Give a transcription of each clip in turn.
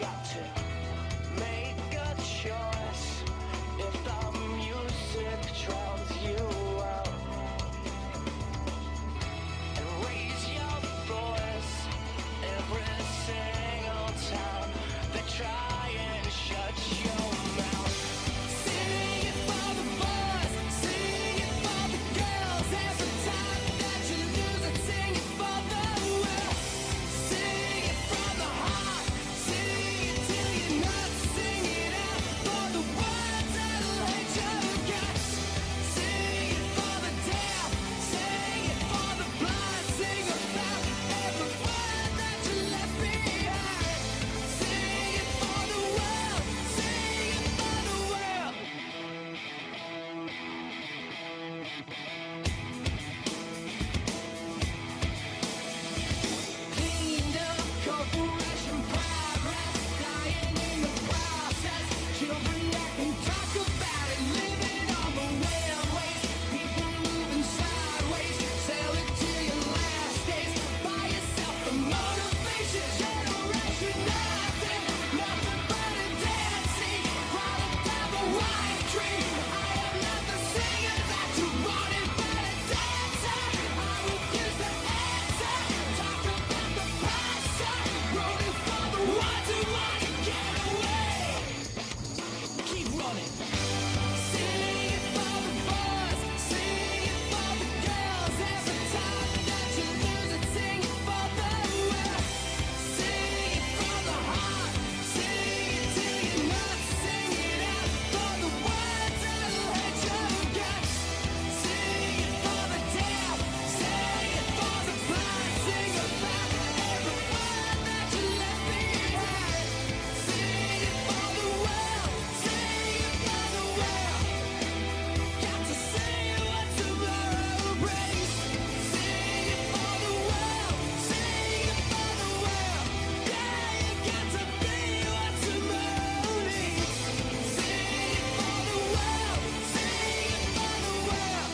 got to make a choice. If the music drowns you out, and raise your voice every single time they try and shut your mouth. Sing it for the boys, sing it for the girls. Every time that you lose it, sing it for the world. Sing it from the heart, sing it till you're nuts. Sing it out for the ones that'll hate your guts. Sing it for the deaf, sing it for the blind. Sing about everyone that you left behind. Sing it for the world, sing it for the world. Cleaned up corporation progress, dying in the process. Children that can talk about it, living on the railways. People moving sideways, sell it to your last days. Buy yourself the motivation generation. Nothing but a dead sea, product of a white dream. I am not the singer that you wanted, but a dancer. I refuse to answer. Talk about the passion, rolling for the ones who want to get away. Keep running. Sing it for the boys, sing it for the girls. Every time that you lose it, sing it for the world. Sing it from the heart, sing it till you're nuts. Sing it out for the ones that'll hate your guts. Sing it for the deaf, sing it for the blind. Sing about everyone that you left behind. Sing it for the world, sing it for the world. Got to say what tomorrow brings. Sing it for the world, sing it for the world. Yeah, you got to be what tomorrow needs. Sing it for the world, sing it for the world.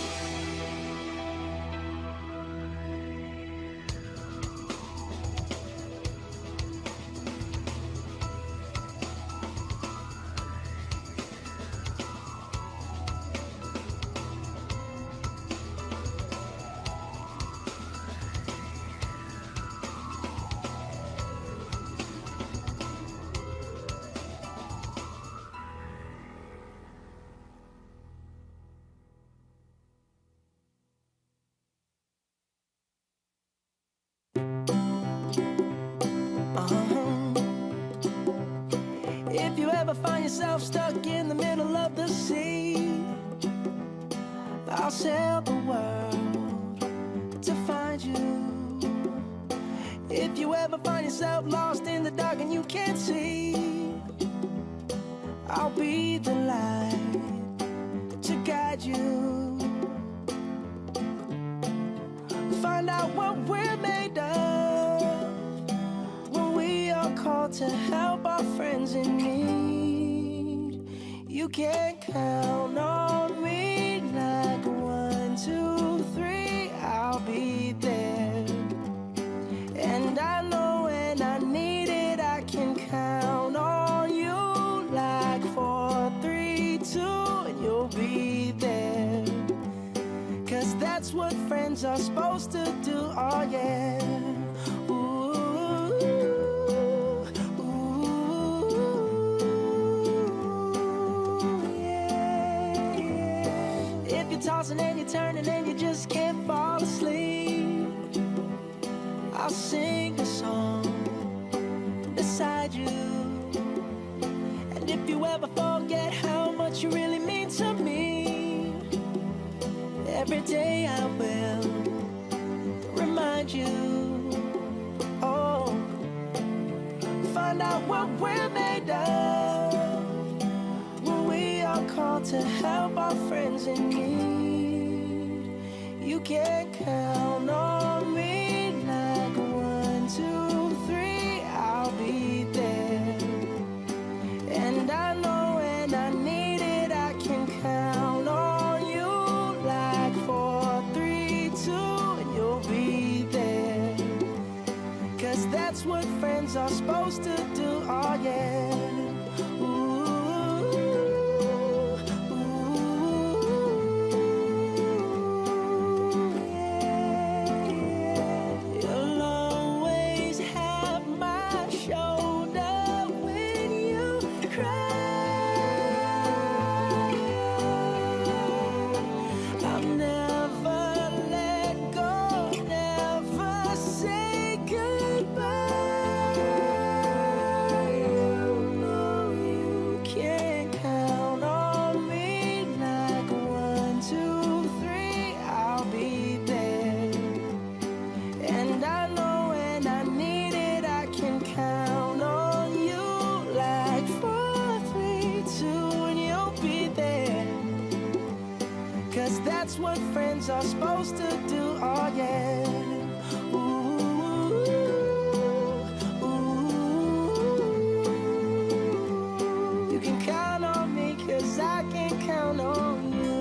If you ever find yourself stuck in the middle of the sea, I'll sail the world to find you. If you ever find yourself lost in the dark and you can't see, I'll be the light to guide you. Find out what we're made of when we are called to help our friends in need. You can count on me like 1, 2, 3, I'll be there. And I know when I need it, I can count on you like 4, 3, 2, and you'll be there. 'Cause that's what friends are supposed to do, oh yeah. Ooh, yeah, yeah. If you're tossing and you're turning and you just can't fall asleep, I'll sing a song beside you. And if you ever forget how much you really mean to me, every day I will remind you. Oh, find out what we're made of when we are called to help our friends in need. You can count on me like 1, 2, 3, I'll be there. And I know when I need it, I can count on you like 4, 3, 2, and you'll be there. 'Cause that's what friends are supposed to do, oh yeah. what friends are supposed to do. Oh yeah. Ooh, ooh. You can count on me 'cause I can count on you.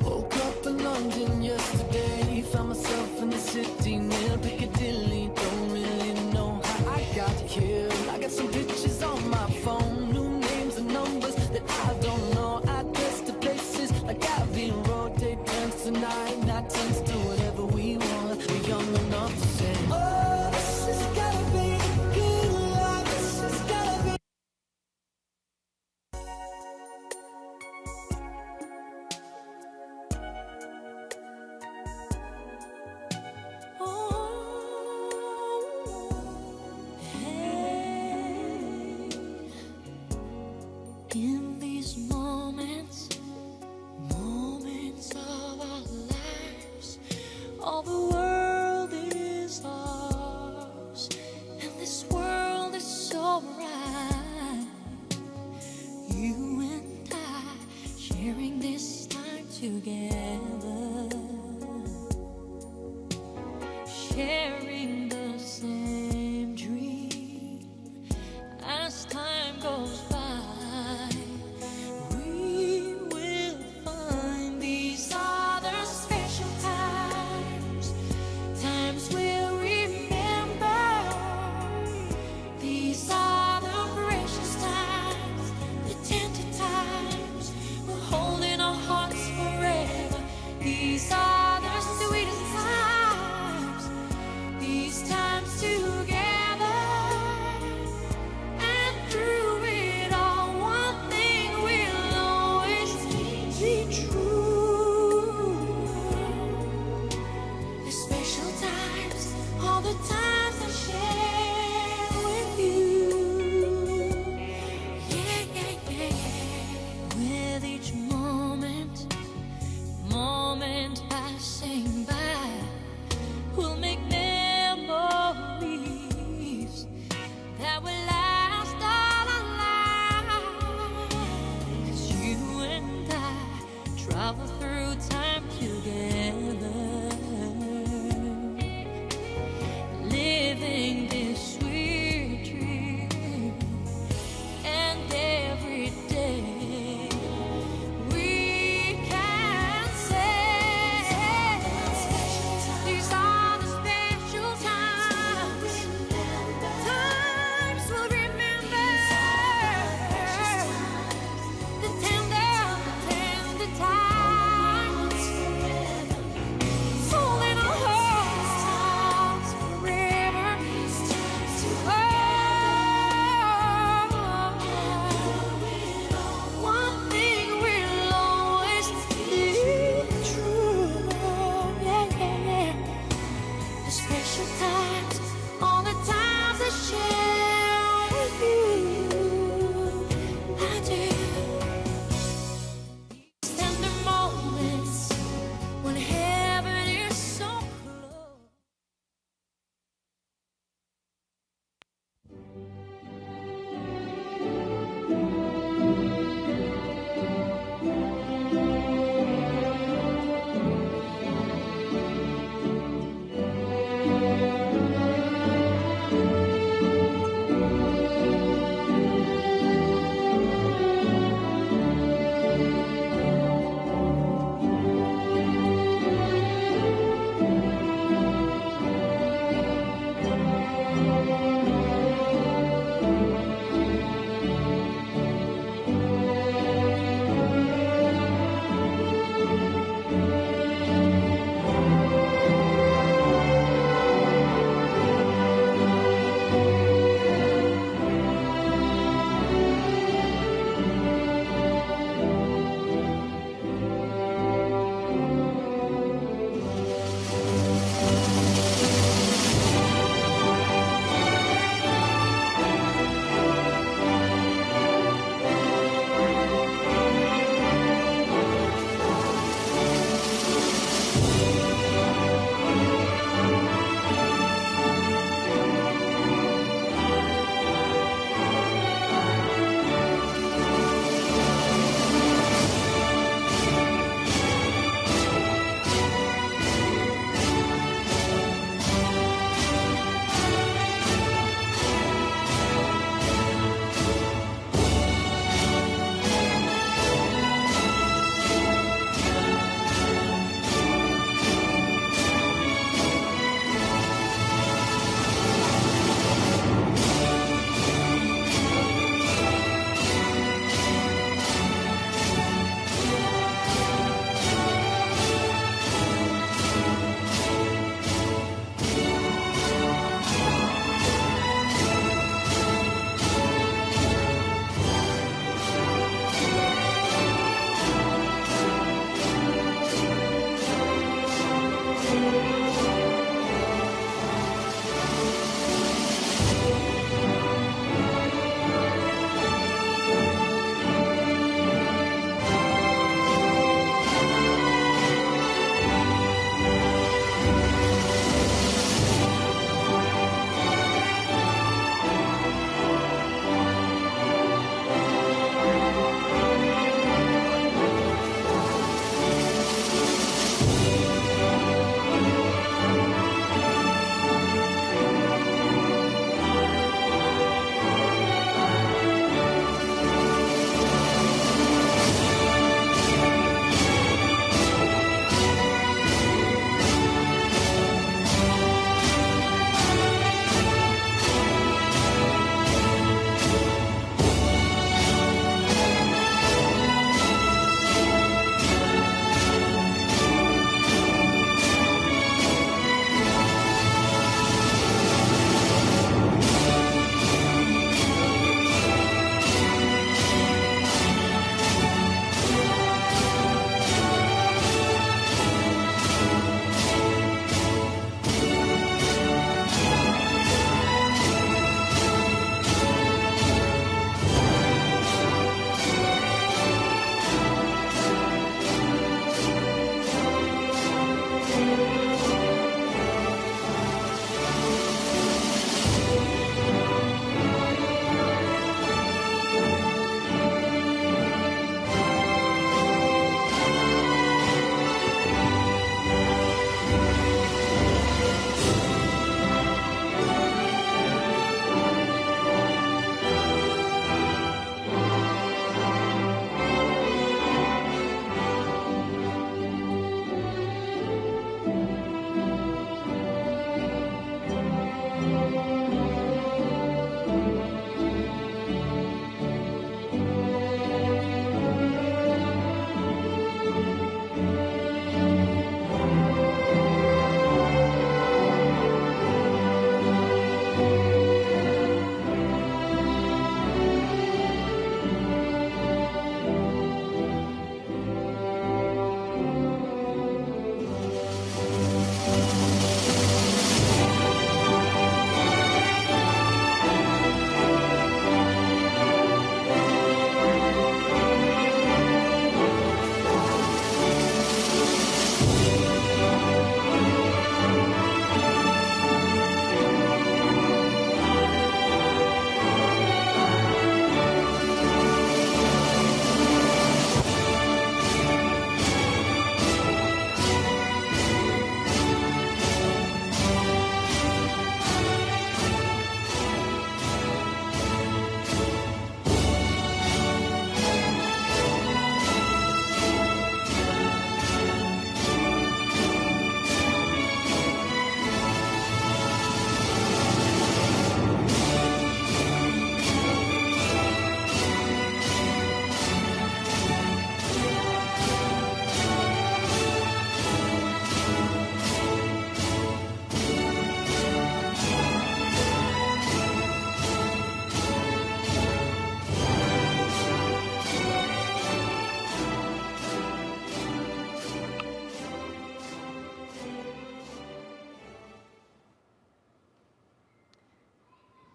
Woke up in London yesterday, found myself in the city near Piccadilly. Don't really know how I got here. I got some pictures on my phone, new names and numbers that I don't know. I guess to places like Abbey Road, they dance tonight, night turns to whatever we want. We're young enough to say, oh, this has gotta be the good life. This has gotta be. In these moments, moments of our lives, all the world is ours, and this world is so right. You and I sharing this time together, sharing the same dream. As time goes by, we will find these other special times, times we'll remember. These are the precious times, the tender times, we'll hold in our hearts forever. These are the sweetest times, these times together. And through it all, one thing will always be true. The special times, all the times I share with you. Yeah, yeah, yeah, yeah. With each moment, moment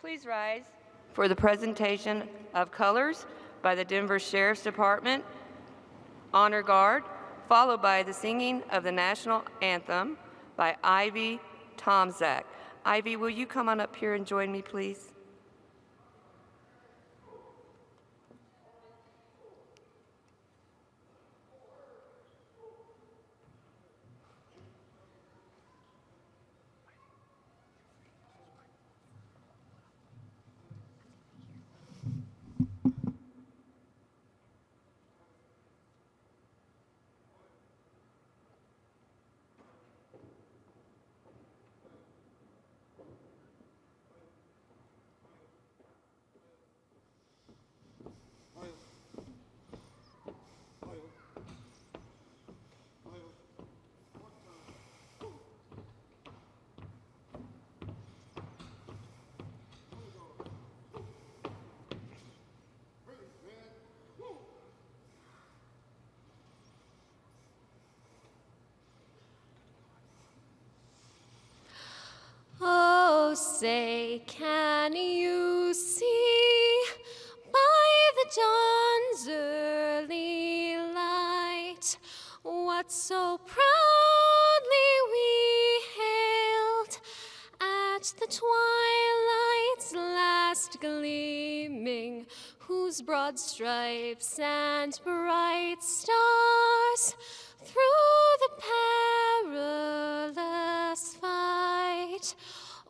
Please rise for the presentation of colors by the Denver Sheriff's Department, Honor Guard, followed by the singing of the national anthem by Ivy Tomzak. Ivy, will you come on up here and join me, please? Oh, say, can you see by the dawn's early light what so proudly we hailed at the twilight's last gleaming, whose broad stripes and bright stars through the perilous fight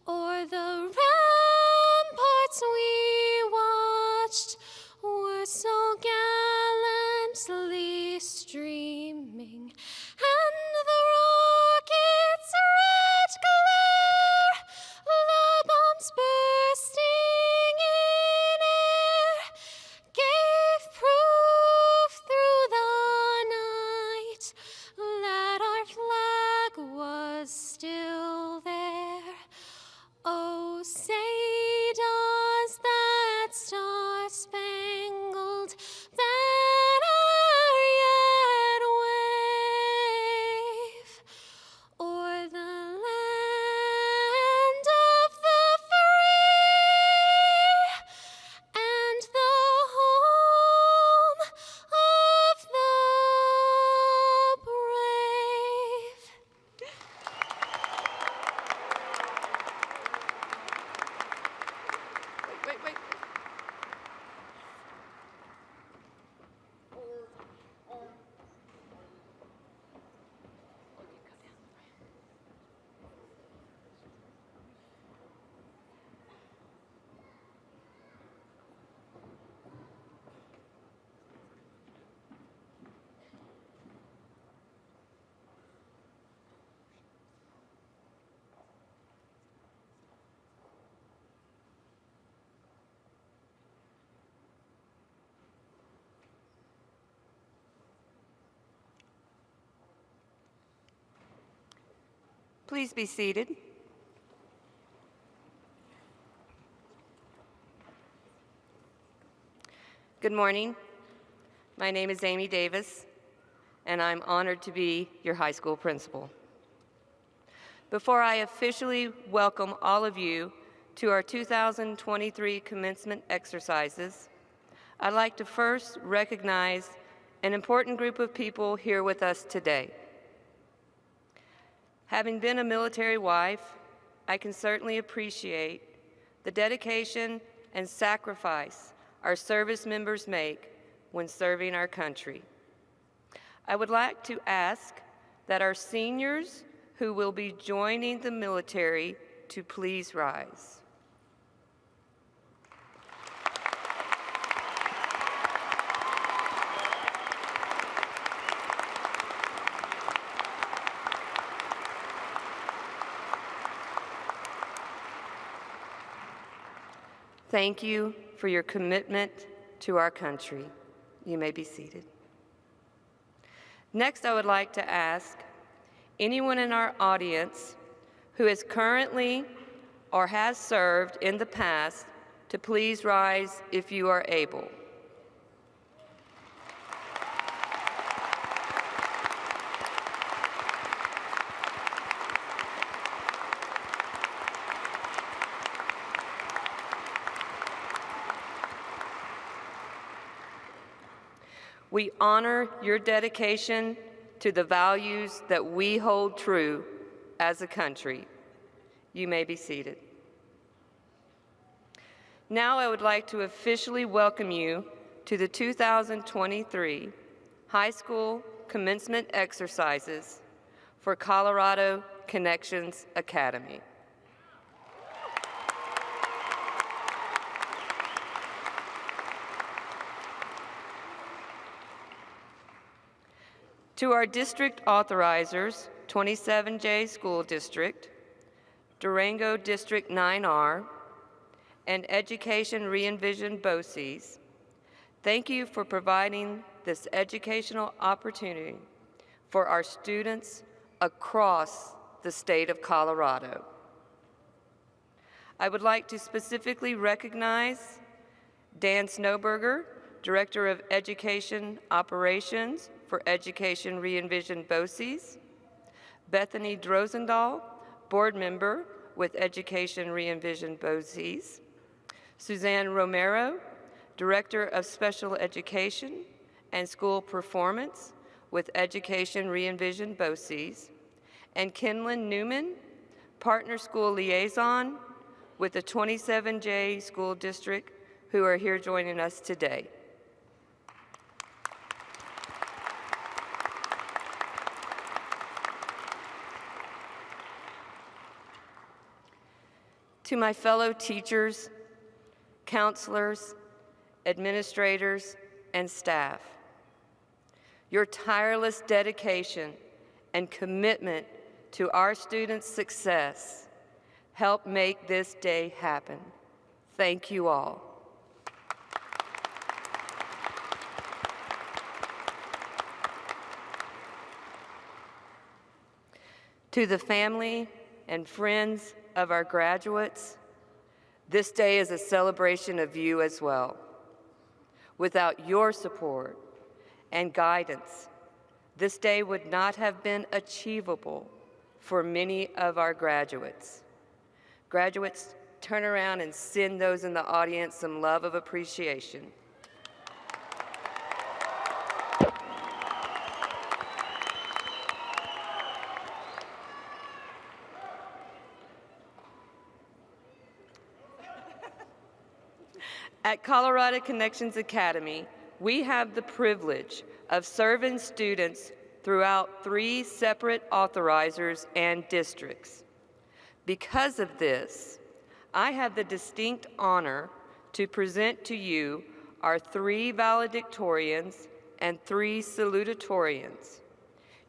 o'er the ramparts we watched were so gallantly streaming, and the rocket's red glare, the bombs bursting in air, gave proof through the night that our flag was still there. Oh, say does that star-spangled banner yet wave o'er the land of the free and the home of the brave? Wait. Please be seated. Good morning. My name is Amy Davis, and I'm honored to be your high school principal. Before I officially welcome all of you to our 2023 commencement exercises, I'd like to first recognize an important group of people here with us today. Having been a military wife, I can certainly appreciate the dedication and sacrifice our service members make when serving our country. I would like to ask that our seniors who will be joining the military to please rise. Thank you for your commitment to our country. You may be seated. Next, I would like to ask anyone in our audience who is currently or has served in the past to please rise if you are able. We honor your dedication to the values that we hold true as a country. You may be seated. Now I would like to officially welcome you to the 2023 High School Commencement Exercises for Colorado Connections Academy. To our district authorizers, 27J School District, Durango District 9R, and Education Re-envisioned BOCES, thank you for providing this educational opportunity for our students across the state of Colorado. I would like to specifically recognize Dan Snowberger, Director of Education Operations for Education Re-envisioned BOCES, Bethany Drozendahl, Board Member with Education Re-envisioned BOCES, Suzanne Romero, Director of Special Education and School Performance with Education Re-envisioned BOCES, and Kenlyn Newman, Partner School Liaison with the 27J School District, who are here joining us today. To my fellow teachers, counselors, administrators, and staff, your tireless dedication and commitment to our students' success help make this day happen. Thank you all. To the family and friends of our graduates, this day is a celebration of you as well. Without your support and guidance, this day would not have been achievable for many of our graduates. Graduates, turn around and send those in the audience some love of appreciation. At Colorado Connections Academy, we have the privilege of serving students throughout 3 separate authorizers and districts. Because of this, I have the distinct honor to present to you our 3 valedictorians and 3 salutatorians.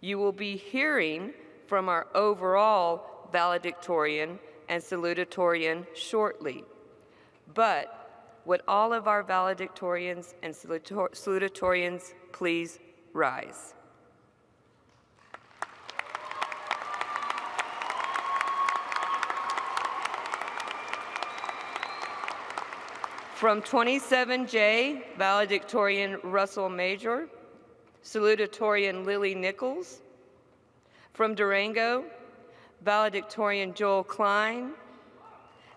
You will be hearing from our overall valedictorian and salutatorian shortly, but would all of our valedictorians and salutatorians please rise? From 27J, valedictorian Russell Major, salutatorian Lily Nichols. From Durango, valedictorian Joel Klein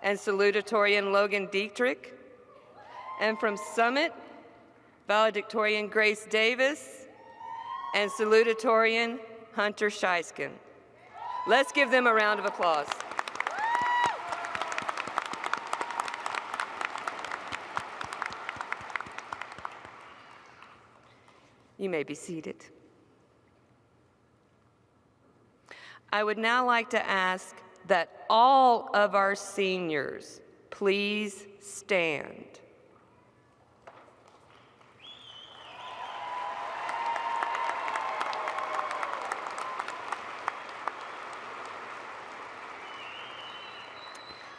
and salutatorian Logan Dietrich. And from Summit, valedictorian Grace Davis and salutatorian Hunter Scheiskin. Let's give them a round of applause. You may be seated. I would now like to ask that all of our seniors please stand.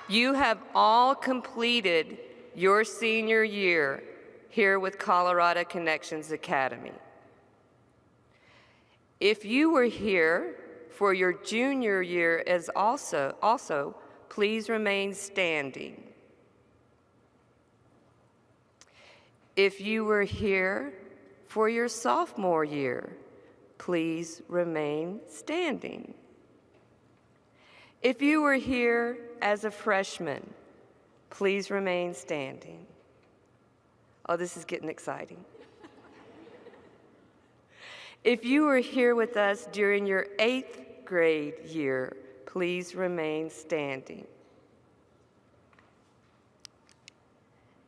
You have all completed your senior year here with Colorado Connections Academy. If you were here for your junior year as also, please remain standing. If you were here for your sophomore year, please remain standing. If you were here as a freshman, please remain standing. If you were here as a junior, please remain standing. If you were here as a senior, please remain standing. If you were here as a junior, please remain standing. If you were here as a senior, please remain standing. If you were here as a junior, please remain standing. If you were here as a freshman, please remain standing. Oh, this is getting exciting. If you were here with us during your 8th grade year, please remain standing.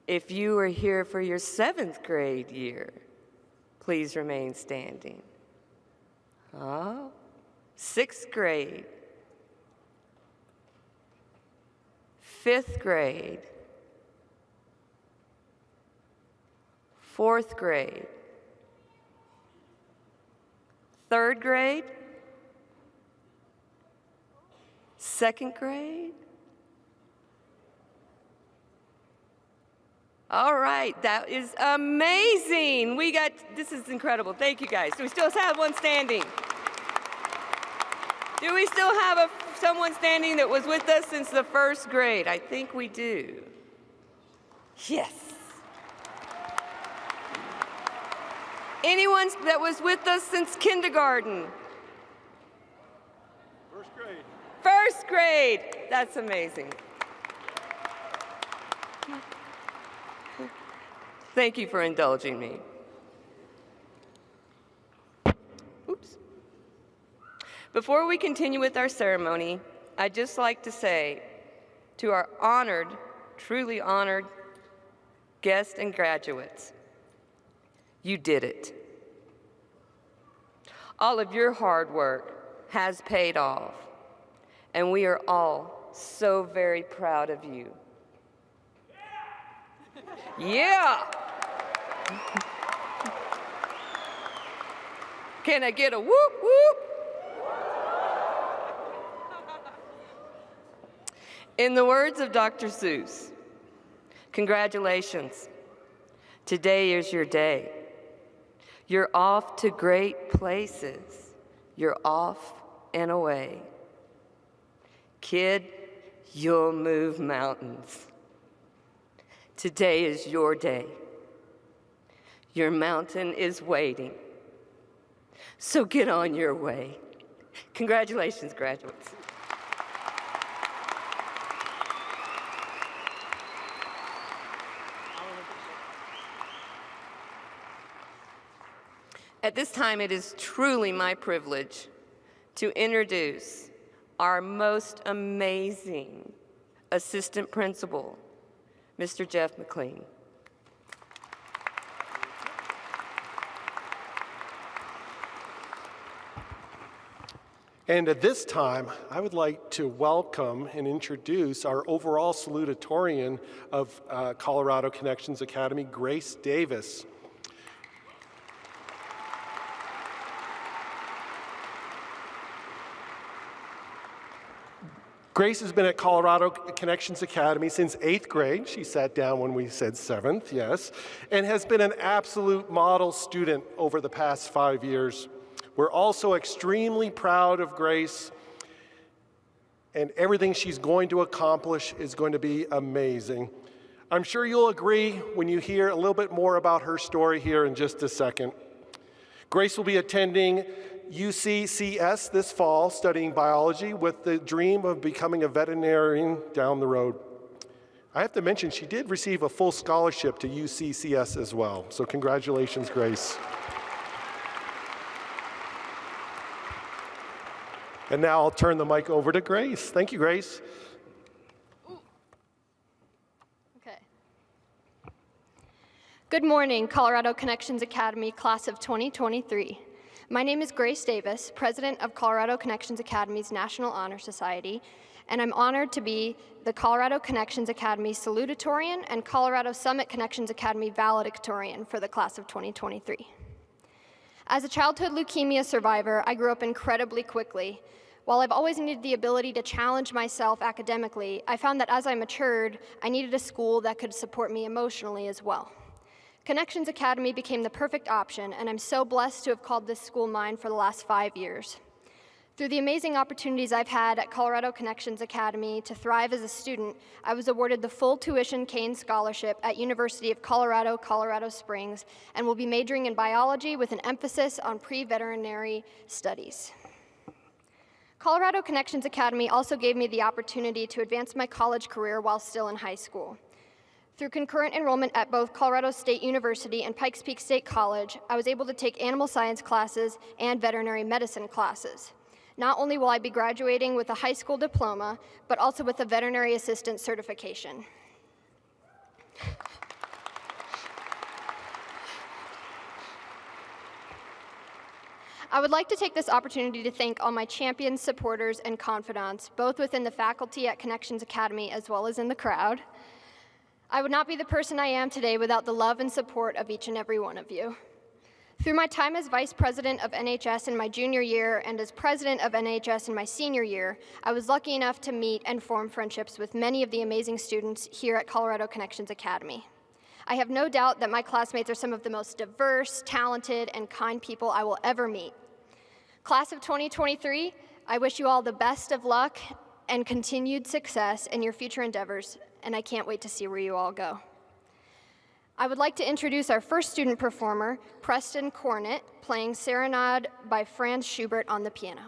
If you were here for your 7th grade year, please remain standing. Oh, 6th grade, 5th grade, 4th grade, 3rd grade, 2nd grade. All right, that is amazing. This is incredible. Thank you guys. Do we still have one standing? Do we still have someone standing that was with us since the 1st grade? I think we do. Yes. Anyone that was with us since kindergarten? 1st grade. 1st grade. That's amazing. Thank you for indulging me. Oops. Before we continue with our ceremony, I'd just like to say to our honored, truly honored guests and graduates, you did it. All of your hard work has paid off, and we are all so very proud of you. Yeah! Can I get a whoop whoop? In the words of Dr. Seuss, congratulations. Today is your day. You're off to great places. You're off and away. Kid, you'll move mountains. Today is your day. Your mountain is waiting. So get on your way. Congratulations, graduates. At this time, it is truly my privilege to introduce our most amazing assistant principal, Mr. Jeff McLean. And at this time, I would like to welcome and introduce our overall salutatorian of Colorado Connections Academy, Grace Davis. Grace has been at Colorado Connections Academy since 8th grade. She sat down when we said 7th, yes, and has been an absolute model student over the past 5 years. We're also extremely proud of Grace, and everything she's going to accomplish is going to be amazing. I'm sure you'll agree when you hear a little bit more about her story here in just a second. Grace will be attending UCCS this fall, studying biology with the dream of becoming a veterinarian down the road. I have to mention, she did receive a full scholarship to UCCS as well, so congratulations, Grace. And now I'll turn the mic over to Grace. Thank you, Grace. Okay. Good morning, Colorado Connections Academy, class of 2023. My name is Grace Davis, president of Colorado Connections Academy's National Honor Society, and I'm honored to be the Colorado Connections Academy salutatorian and Colorado Summit Connections Academy valedictorian for the class of 2023. As a childhood leukemia survivor, I grew up incredibly quickly. While I've always needed the ability to challenge myself academically, I found that as I matured, I needed a school that could support me emotionally as well. Connections Academy became the perfect option, and I'm so blessed to have called this school mine for the last 5 years. Through the amazing opportunities I've had at Colorado Connections Academy to thrive as a student, I was awarded the full tuition Kane Scholarship at University of Colorado, Colorado Springs, and will be majoring in biology with an emphasis on pre-veterinary studies. Colorado Connections Academy also gave me the opportunity to advance my college career while still in high school. Through concurrent enrollment at both Colorado State University and Pikes Peak State College, I was able to take animal science classes and veterinary medicine classes. Not only will I be graduating with a high school diploma, but also with a veterinary assistant certification. I would like to take this opportunity to thank all my champions, supporters, and confidants, both within the faculty at Connections Academy as well as in the crowd. I would not be the person I am today without the love and support of each and every one of you. Through my time as Vice President of NHS in my junior year and as President of NHS in my senior year, I was lucky enough to meet and form friendships with many of the amazing students here at Colorado Connections Academy. I have no doubt that my classmates are some of the most diverse, talented, and kind people I will ever meet. Class of 2023, I wish you all the best of luck and continued success in your future endeavors, and I can't wait to see where you all go. I would like to introduce our first student performer, Preston Cornett, playing Serenade by Franz Schubert on the piano.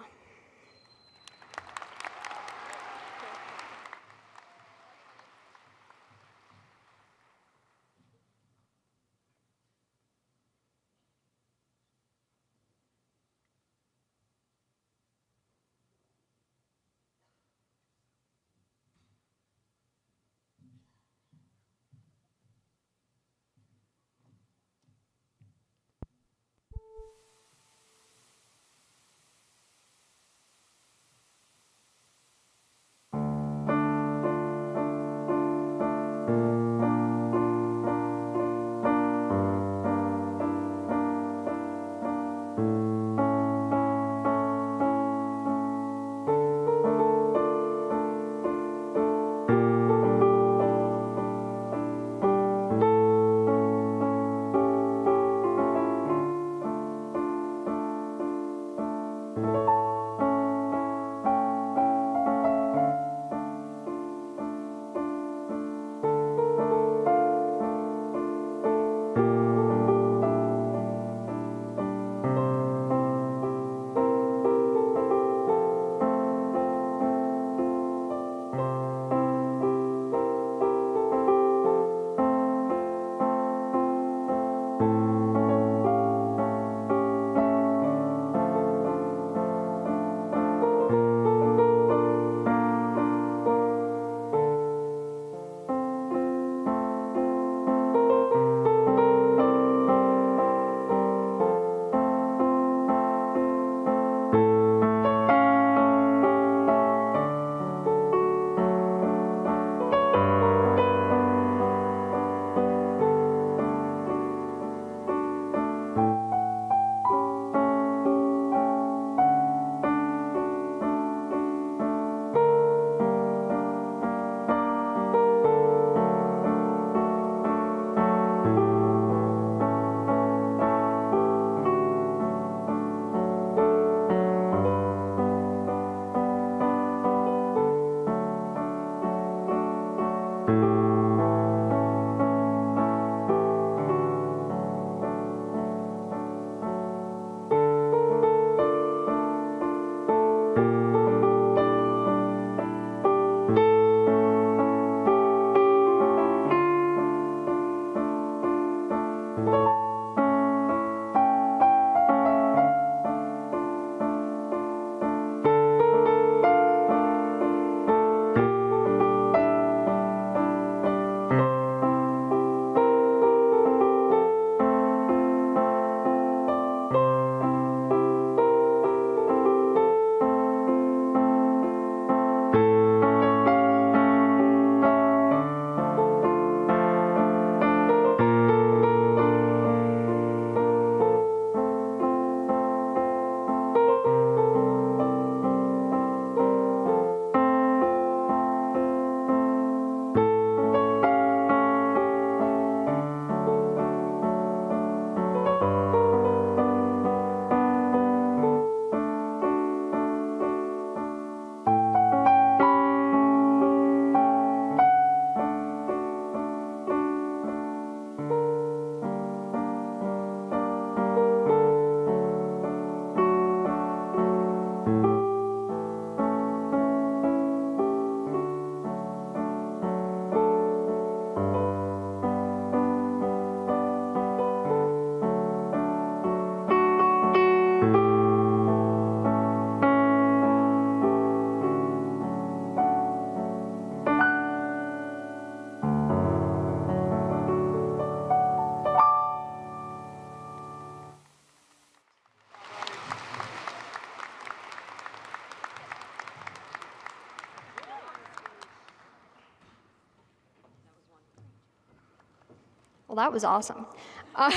Well, that was awesome. Uh,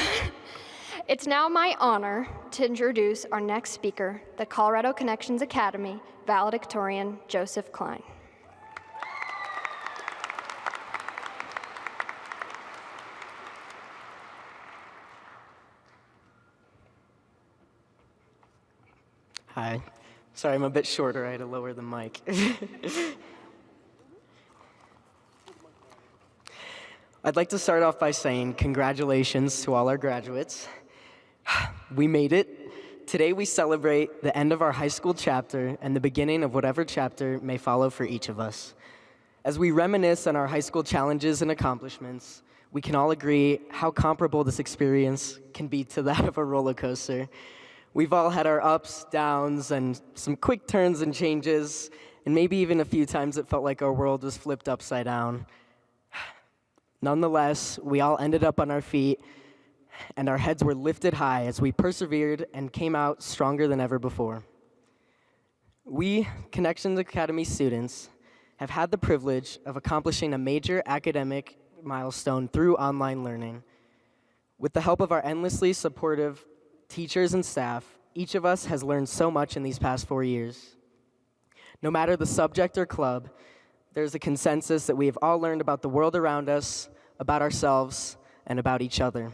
it's now my honor to introduce our next speaker, the Colorado Connections Academy valedictorian, Joseph Klein. Hi. Sorry, I'm a bit shorter. I had to lower the mic. I'd like to start off by saying congratulations to all our graduates. We made it. Today we celebrate the end of our high school chapter and the beginning of whatever chapter may follow for each of us. As we reminisce on our high school challenges and accomplishments, we can all agree how comparable this experience can be to that of a roller coaster. We've all had our ups, downs, and some quick turns and changes, and maybe even a few times it felt like our world was flipped upside down. Nonetheless, we all ended up on our feet, and our heads were lifted high as we persevered and came out stronger than ever before. We, Connections Academy students, have had the privilege of accomplishing a major academic milestone through online learning. With the help of our endlessly supportive teachers and staff, each of us has learned so much in these past 4 years. No matter the subject or club, there's a consensus that we have all learned about the world around us, about ourselves, and about each other.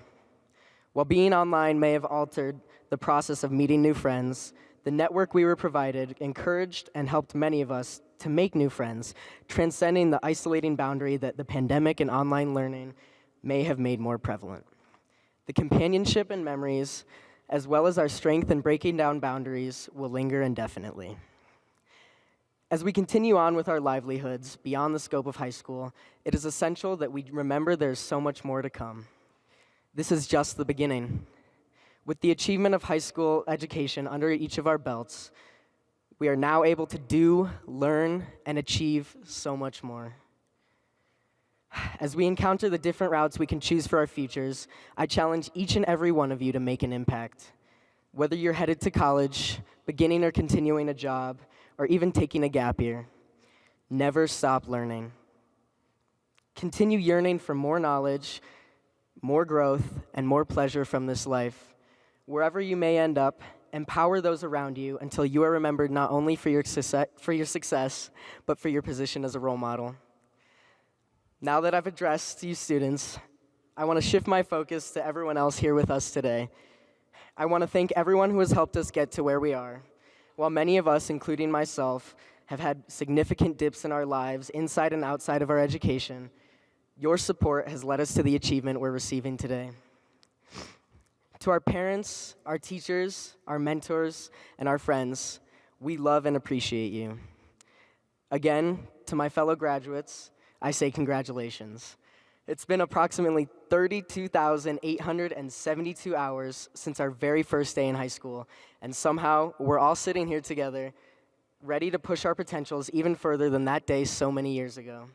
While being online may have altered the process of meeting new friends, the network we were provided encouraged and helped many of us to make new friends, transcending the isolating boundary that the pandemic and online learning may have made more prevalent. The companionship and memories, as well as our strength in breaking down boundaries, will linger indefinitely. As we continue on with our livelihoods beyond the scope of high school, it is essential that we remember there's so much more to come. This is just the beginning. With the achievement of high school education under each of our belts, we are now able to do, learn, and achieve so much more. As we encounter the different routes we can choose for our futures, I challenge each and every one of you to make an impact. Whether you're headed to college, beginning or continuing a job, or even taking a gap year, never stop learning. Continue yearning for more knowledge, more growth, and more pleasure from this life. Wherever you may end up, empower those around you until you are remembered not only for your success, but for your position as a role model. Now that I've addressed you students, I want to shift my focus to everyone else here with us today. I want to thank everyone who has helped us get to where we are. While many of us, including myself, have had significant dips in our lives inside and outside of our education, your support has led us to the achievement we're receiving today. To our parents, our teachers, our mentors, and our friends, we love and appreciate you. Again, to my fellow graduates, I say congratulations. It's been approximately 32,872 hours since our very first day in high school, and somehow we're all sitting here together, ready to push our potentials even further than that day so many years ago.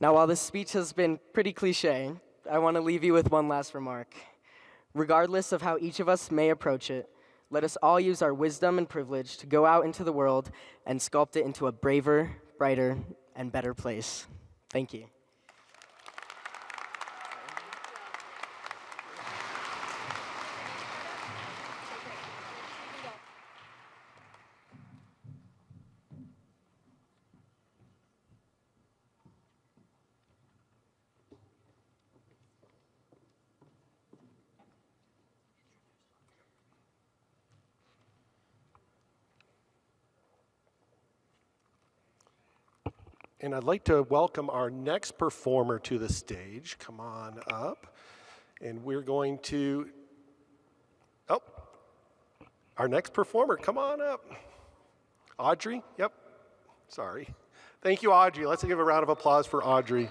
Now, while this speech has been pretty cliche, I want to leave you with one last remark. Regardless of how each of us may approach it, let us all use our wisdom and privilege to go out into the world and sculpt it into a braver, brighter, and better place. Thank you. And I'd like to welcome our next performer to the stage. Come on up. And we're going to, our next performer, come on up. Audrey, yep, sorry. Thank you, Audrey. Let's give a round of applause for Audrey.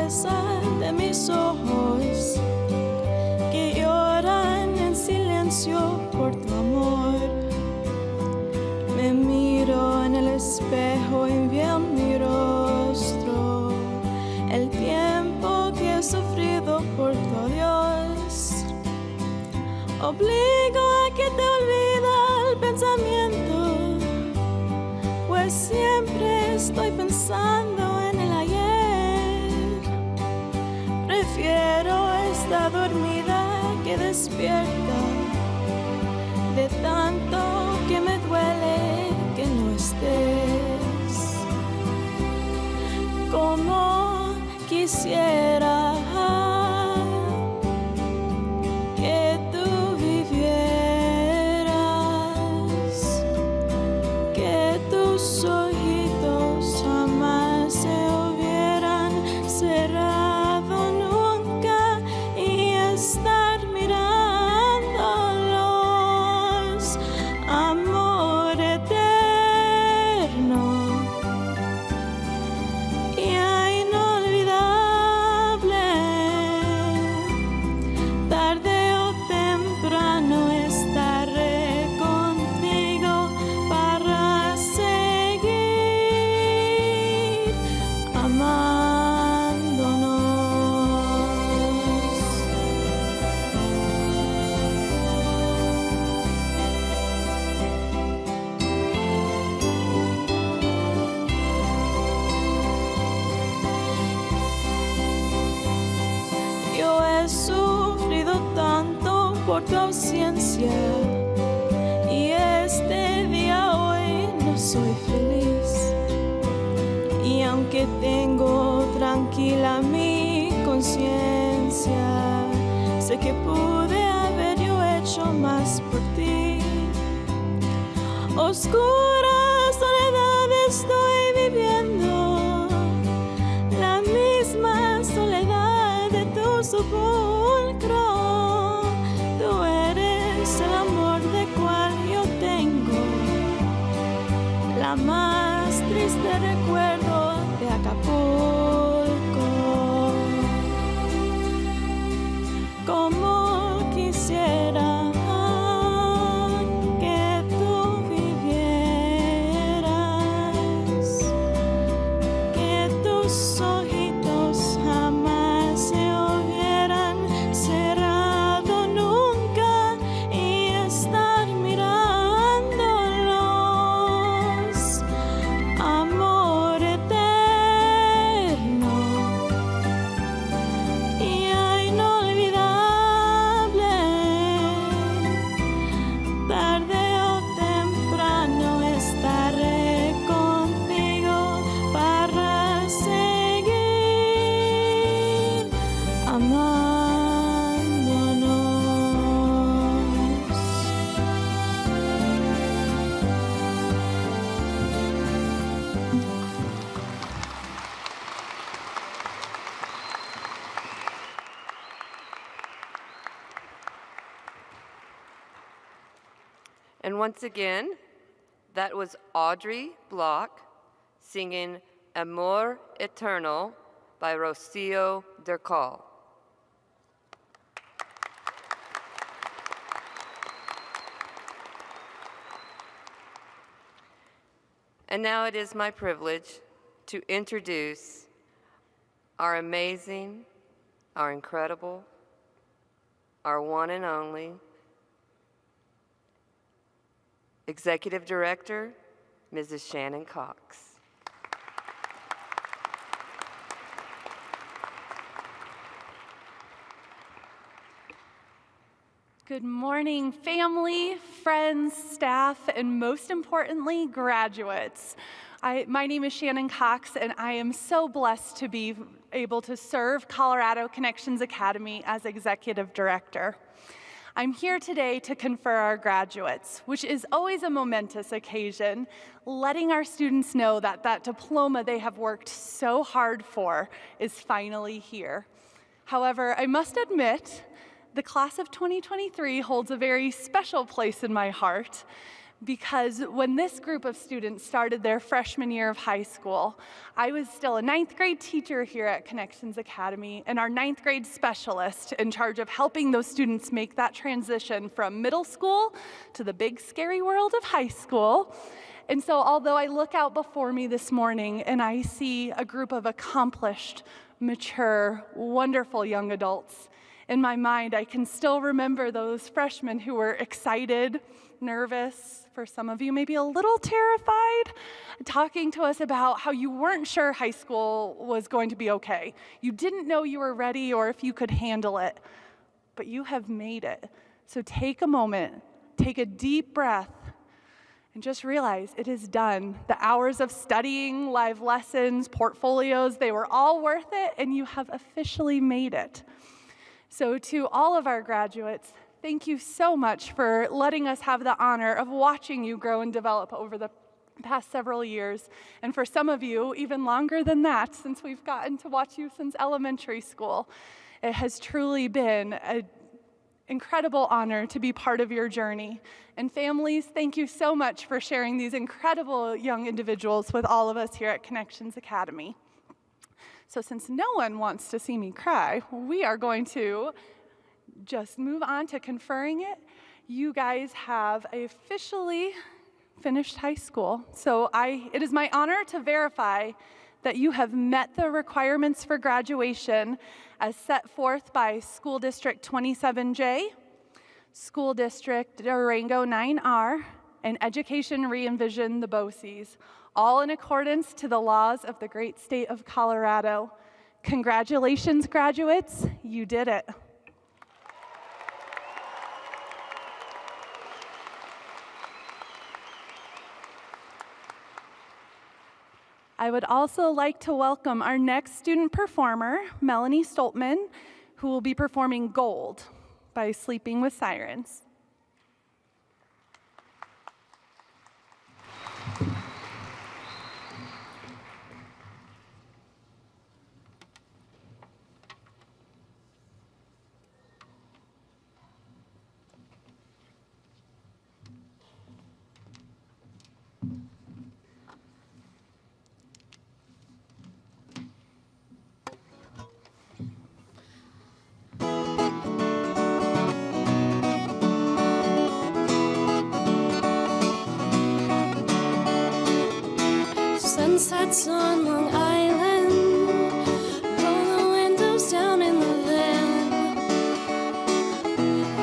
tristeza de mis ojos, que lloran en silencio por tu amor. Me miro en el espejo y veo mi rostro, el tiempo que he sufrido por tu adiós. Obligo a que te olvide el pensamiento, pues siempre estoy pensando en el ayer. Prefiero estar dormida que despierta, de tanto que me duele que no estés. Como quisiera que tú vivieras, que tus ojitos jamás se hubieran cerrado nunca y estar mirándolos, amor eterno y inolvidable. Tarde o temprano estaré contigo para seguir amándonos. Yo he sufrido tanto por tu ausencia y este día hoy no soy feliz. Y aunque tengo tranquila mi conciencia, sé que pude haber yo hecho más por ti. Oscura soledad estoy viviendo, la misma soledad de tu sepulcro. Tú eres el amor de cual yo tengo, la más triste recuerdo de Acapulco. Como quisiera que tú vivieras, que tus ojitos jamás se hubieran cerrado nunca y estar mirándolos, amor eterno y inolvidable. Tarde o temprano estaré contigo para seguir amándonos. And once again, that was Audrey Block singing Amor Eterno by Rocio Durcal. And now it is my privilege to introduce our amazing, our incredible, our one and only Executive Director, Mrs. Shannon Cox. Good morning, family, friends, staff, and most importantly, graduates. My name is Shannon Cox, and I am so blessed to be able to serve Colorado Connections Academy as Executive Director. I'm here today to confer our graduates, which is always a momentous occasion, letting our students know that that diploma they have worked so hard for is finally here. However, I must admit, the class of 2023 holds a very special place in my heart because when this group of students started their freshman year of high school, I was still a 9th grade teacher here at Connections Academy and our 9th grade specialist in charge of helping those students make that transition from middle school to the big scary world of high school. And so although I look out before me this morning and I see a group of accomplished, mature, wonderful young adults, in my mind I can still remember those freshmen who were excited, nervous, for some of you maybe a little terrified, talking to us about how you weren't sure high school was going to be okay. You didn't know you were ready or if you could handle it, but you have made it. So take a moment, take a deep breath, and just realize it is done. The hours of studying, live lessons, portfolios, they were all worth it, and you have officially made it. So to all of our graduates, thank you so much for letting us have the honor of watching you grow and develop over the past several years. And for some of you, even longer than that, since we've gotten to watch you since elementary school. It has truly been an incredible honor to be part of your journey. And families, thank you so much for sharing these incredible young individuals with all of us here at Connections Academy. So since no one wants to see me cry, we are going to just move on to conferring it. You guys have officially finished high school. So it is my honor to verify that you have met the requirements for graduation as set forth by School District 27J, School District Durango 9R, and Education Re-Envision the BOCES, all in accordance to the laws of the great state of Colorado. Congratulations, graduates, you did it. I would also like to welcome our next student performer, Melanie Stoltman, who will be performing Gold by Sleeping with Sirens. Sunsets on Long Island, roll the windows down in the van.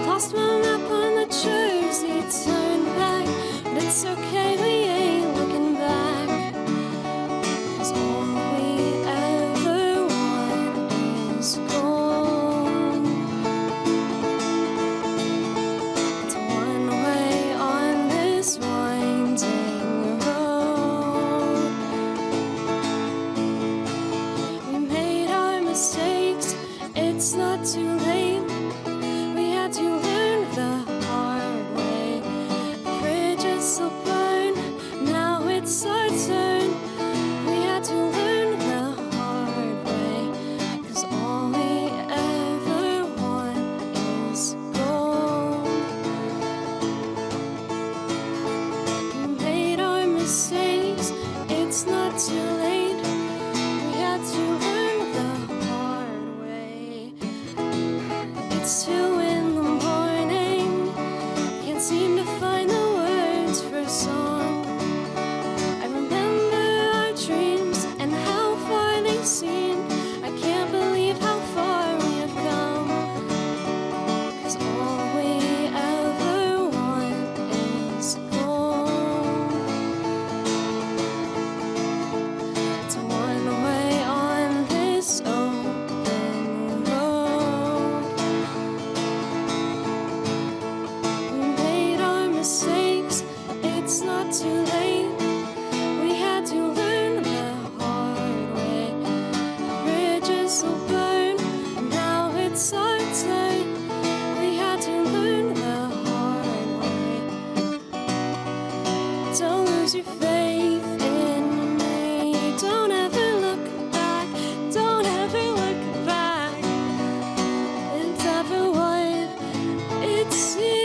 Lost my map on the Jersey Turnpike, but it's okay, we ain't looking back. 'Cause all we ever want is gold. It's one way on this winding road. We made our mistakes, it's not too late. We had to learn the hard way. The bridges still burn, now it's our turn. We had to learn the hard way. 'Cause all we ever want is gold. We made our mistakes, it's not too late. We had to learn the hard way. It's 2 in the morning, can't seem to find the words for a song. I remember our dreams and how far they seem. I can't believe how far we have come. 'Cause all we ever want is gold. It's one way on this open road. We made our mistakes, it's not too late. We had to learn the hard way. The bridges will burn, and now it's our turn. We had to learn the hard way. Don't lose your faith in me. Don't ever look back. Don't ever look back. It's never what it seems.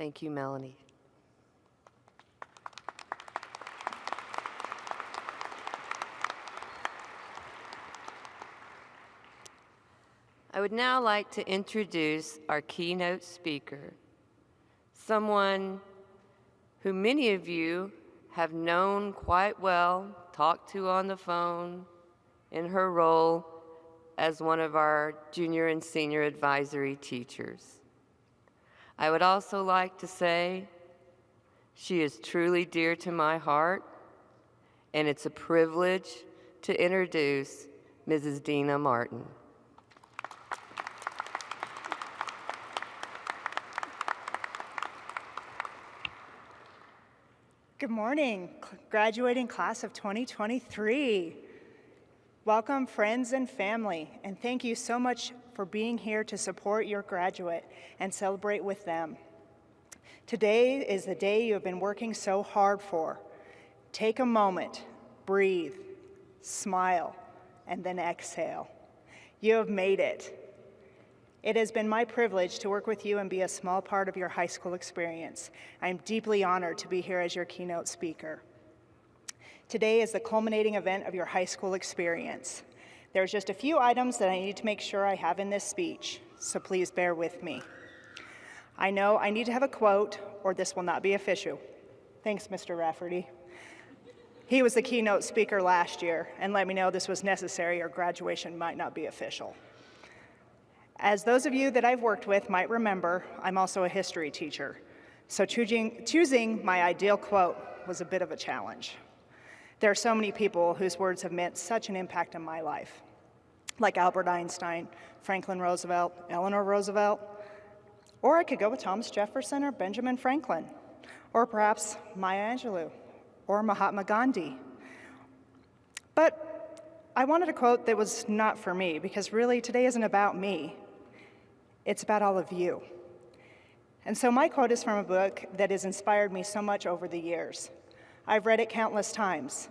Thank you, Melanie. I would now like to introduce our keynote speaker, someone who many of you have known quite well, talked to on the phone in her role as one of our junior and senior advisory teachers. I would also like to say she is truly dear to my heart, and it's a privilege to introduce Mrs. Dina Martin. Good morning, graduating class of 2023. Welcome, friends and family, and thank you so much for being here to support your graduate and celebrate with them. Today is the day you have been working so hard for. Take a moment, breathe, smile, and then exhale. You have made it. It has been my privilege to work with you and be a small part of your high school experience. I am deeply honored to be here as your keynote speaker. Today is the culminating event of your high school experience. There's just a few items that I need to make sure I have in this speech, so please bear with me. I know I need to have a quote, or this will not be official. Thanks, Mr. Rafferty. He was the keynote speaker last year and let me know this was necessary or graduation might not be official. As those of you that I've worked with might remember, I'm also a history teacher, so choosing my ideal quote was a bit of a challenge. There are so many people whose words have meant such an impact on my life, like Albert Einstein, Franklin Roosevelt, Eleanor Roosevelt, or I could go with Thomas Jefferson or Benjamin Franklin, or perhaps Maya Angelou, or Mahatma Gandhi. But I wanted a quote that was not for me, because really today isn't about me. It's about all of you. And so my quote is from a book that has inspired me so much over the years. I've read it countless times.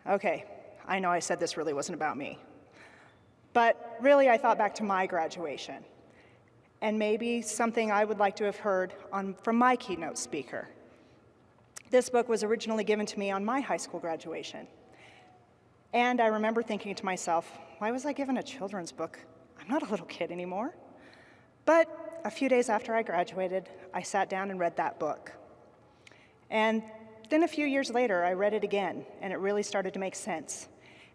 Okay, I know I said this really wasn't about me. But really, I thought back to my graduation, and maybe something I would like to have heard from my keynote speaker. This book was originally given to me on my high school graduation. And I remember thinking to myself, why was I given a children's book? I'm not a little kid anymore. But a few days after I graduated, I sat down and read that book. And then a few years later, I read it again, and it really started to make sense.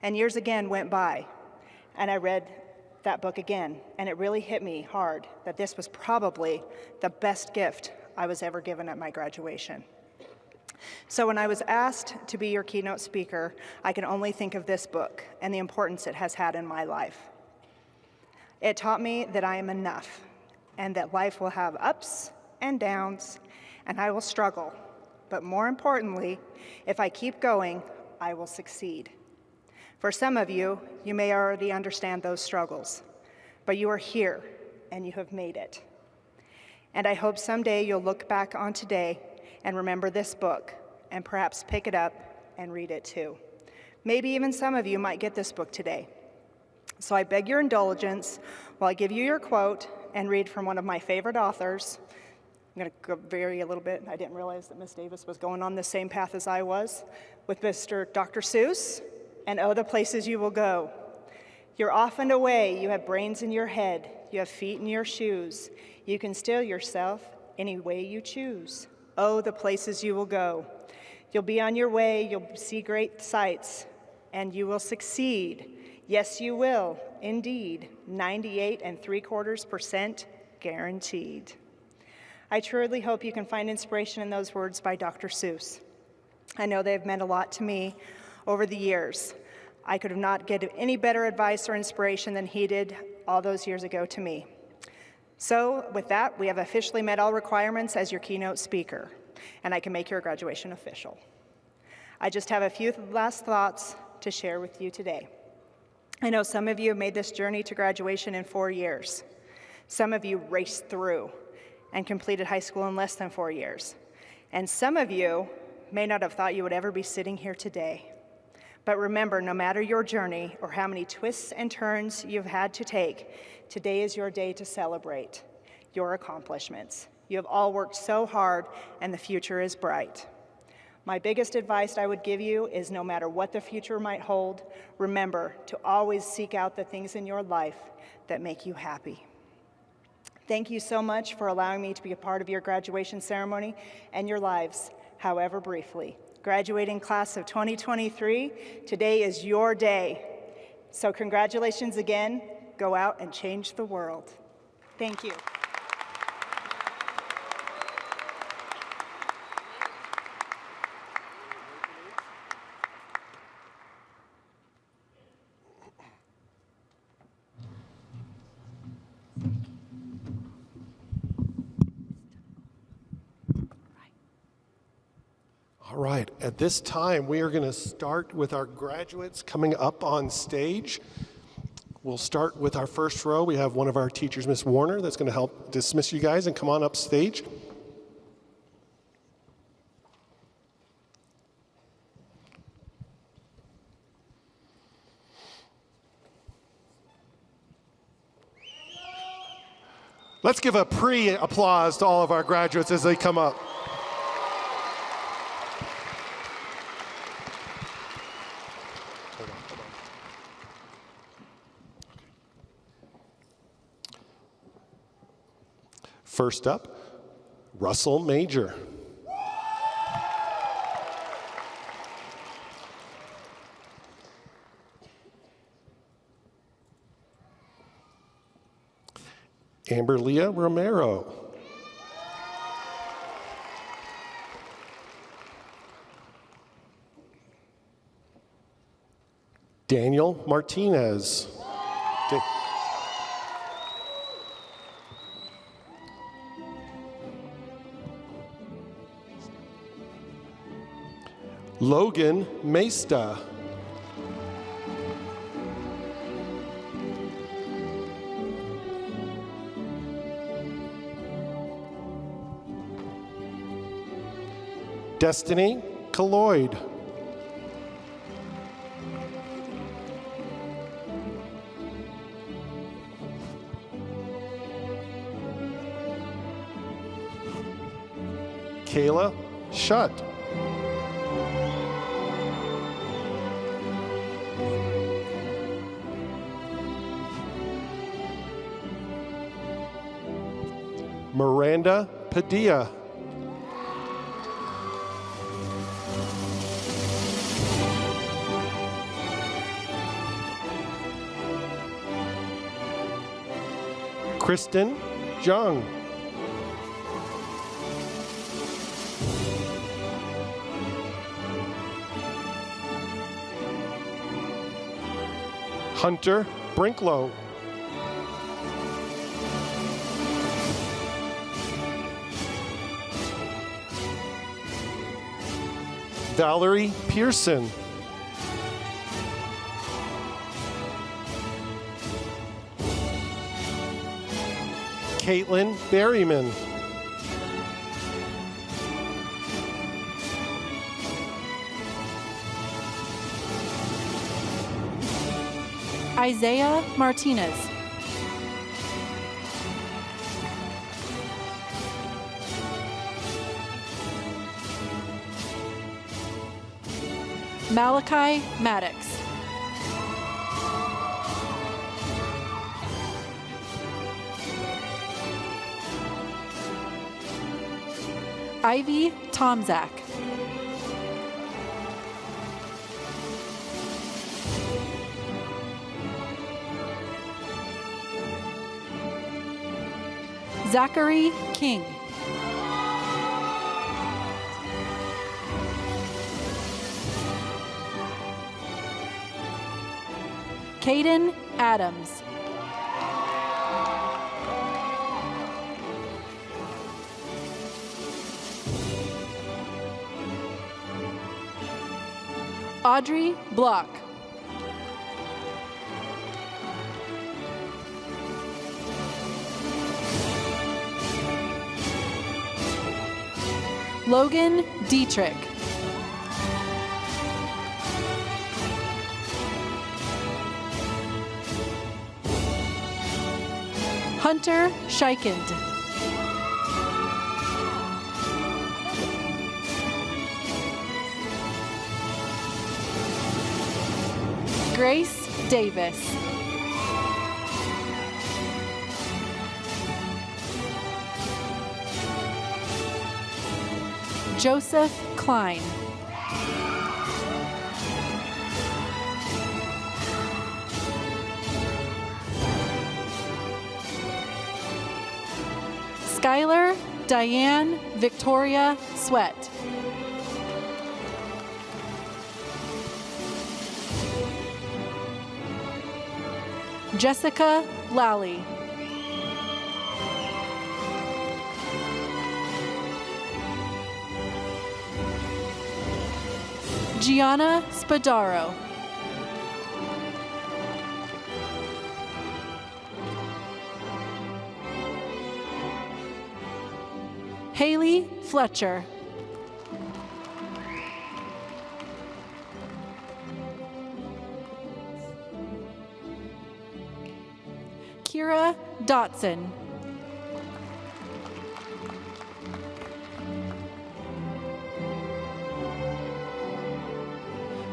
And years again went by, and I read that book again, and it really hit me hard that this was probably the best gift I was ever given at my graduation. So when I was asked to be your keynote speaker, I can only think of this book and the importance it has had in my life. It taught me that I am enough, and that life will have ups and downs, and I will struggle. But more importantly, if I keep going, I will succeed. For some of you, you may already understand those struggles, but you are here, and you have made it. And I hope someday you'll look back on today and remember this book, and perhaps pick it up and read it too. Maybe even some of you might get this book today. So I beg your indulgence while I give you your quote and read from one of my favorite authors. I'm going to vary a little bit. I didn't realize that Ms. Davis was going on the same path as I was with Mr. Dr. Seuss, and oh, the places you will go. You're off and away. You have brains in your head. You have feet in your shoes. You can steal yourself any way you choose. Oh, the places you will go. You'll be on your way. You'll see great sights, and you will succeed. Yes, you will, indeed, 98.75% guaranteed. I truly hope you can find inspiration in those words by Dr. Seuss. I know they have meant a lot to me over the years. I could have not given any better advice or inspiration than he did all those years ago to me. So with that, we have officially met all requirements as your keynote speaker, and I can make your graduation official. I just have a few last thoughts to share with you today. I know some of you have made this journey to graduation in 4 years. Some of you raced through and completed high school in less than 4 years. And some of you may not have thought you would ever be sitting here today. But remember, no matter your journey or how many twists and turns you've had to take, today is your day to celebrate your accomplishments. You have all worked so hard, and the future is bright. My biggest advice I would give you is no matter what the future might hold, remember to always seek out the things in your life that make you happy. Thank you so much for allowing me to be a part of your graduation ceremony and your lives, however briefly. Graduating class of 2023, today is your day. So congratulations again. Go out and change the world. Thank you. All right, at this time, we are going to start with our graduates coming up on stage. We'll start with our first row. We have one of our teachers, Miss Warner, that's going to help dismiss you guys and come on up stage. Let's give a pre-applause to all of our graduates as they come up. First up, Russell Major. Amber Leah Romero. Daniel Martinez. Logan Mesta. Destiny Colloid. Kayla Shutt. Miranda Padilla. Kristen Jung. Hunter Brinklow. Valerie Pearson. Caitlin Berryman. Isaiah Martinez. Malachi Maddox. Ivy Tomzak. Zachary King. Caden Adams. Audrey Block. Logan Dietrich. Hunter Scheikind. Grace Davis. Joseph Klein. Skylar Diane Victoria Sweat. Jessica Lally. Gianna Spadaro. Haley Fletcher. Kira Dotson.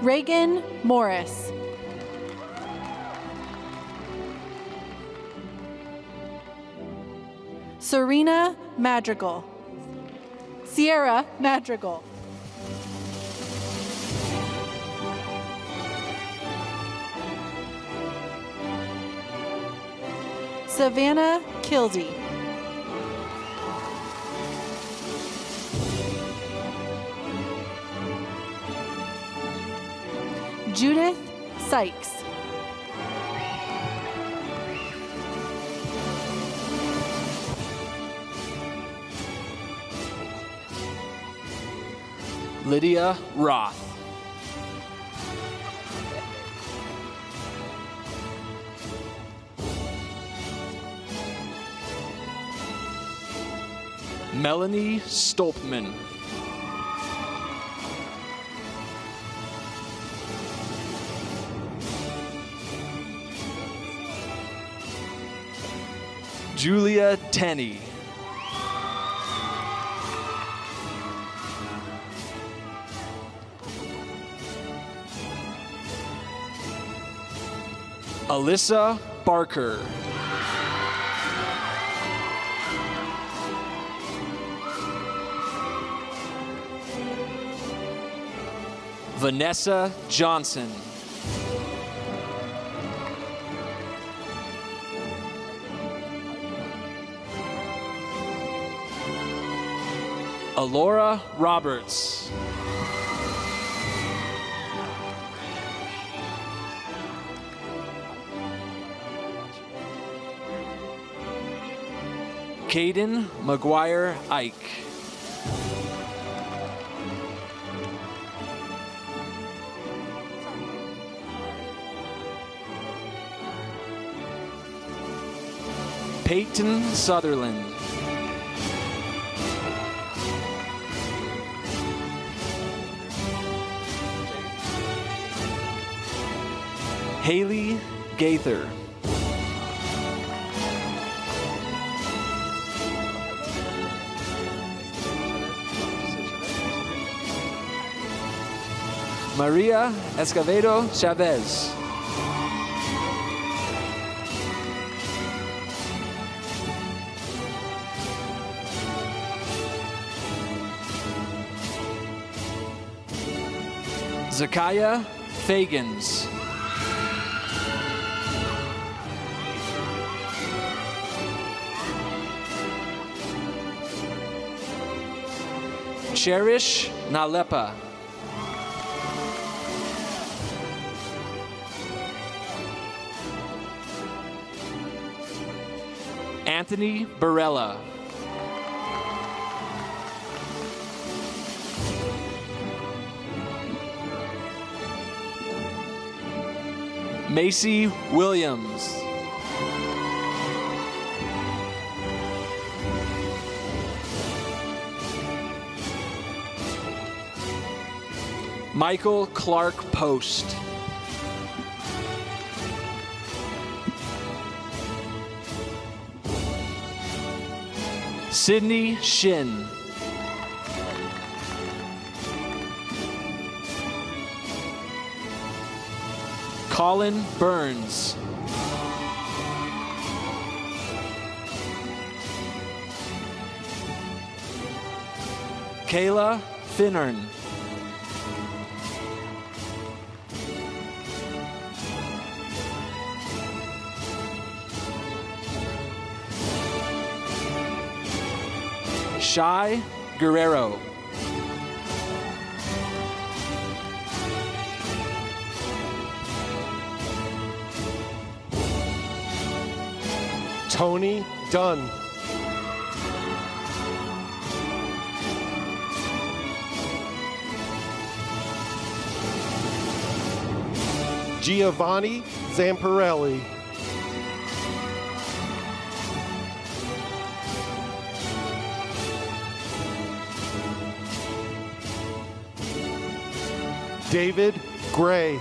Reagan Morris. Serena Madrigal. Sierra Madrigal. Savannah Kildee. Judith Sykes. Lydia Roth. Melanie Stolpman. Julia Tenney. Alyssa Barker. Vanessa Johnson. Alora Roberts. Caden McGuire Ike. Peyton Sutherland. Haley Gaither. Maria Escovedo Chavez. Zakaya Fagans. Cherish Nalepa. Anthony Barella. Macy Williams. Michael Clark Post. Sydney Shin. Colin Burns. Kayla Finnern. Shai Guerrero. Tony Dunn. Giovanni Zamparelli. David Gray.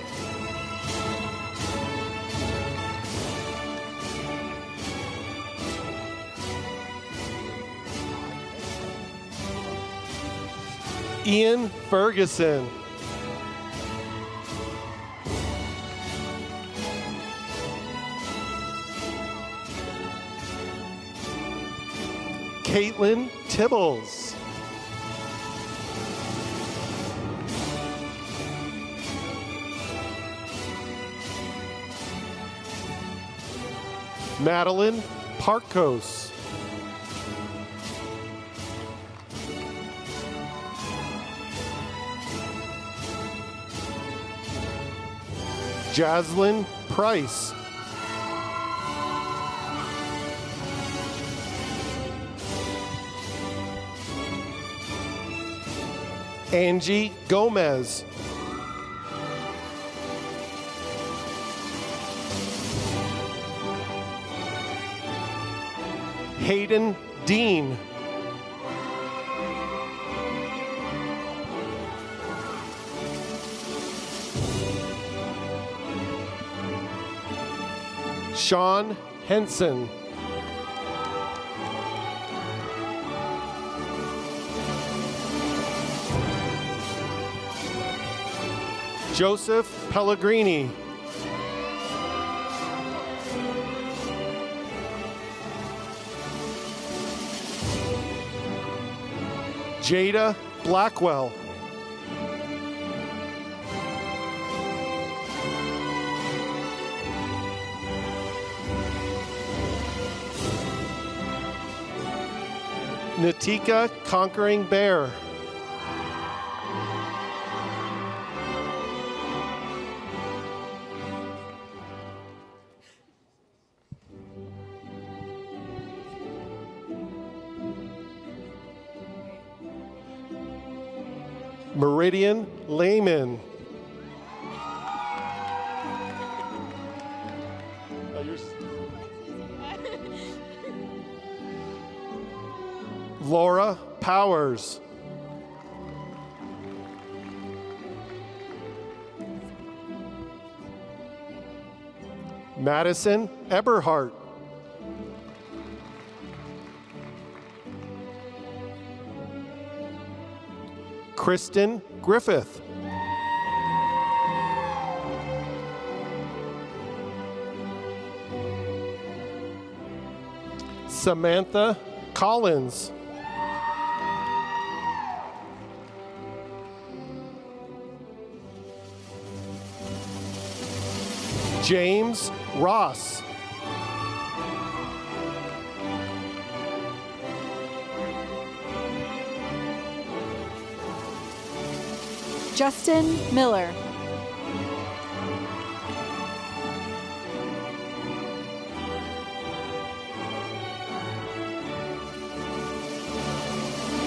Ian Ferguson. Caitlin Tibbles. Madeline Parkos. Jaslyn Price. Angie Gomez. Hayden Dean. Sean Henson. Joseph Pellegrini. Jada Blackwell. Natika Conquering Bear. Meridian Lehman. Laura Powers. Madison Eberhardt. Kristen Griffith. Samantha Collins. James Ross. Justin Miller.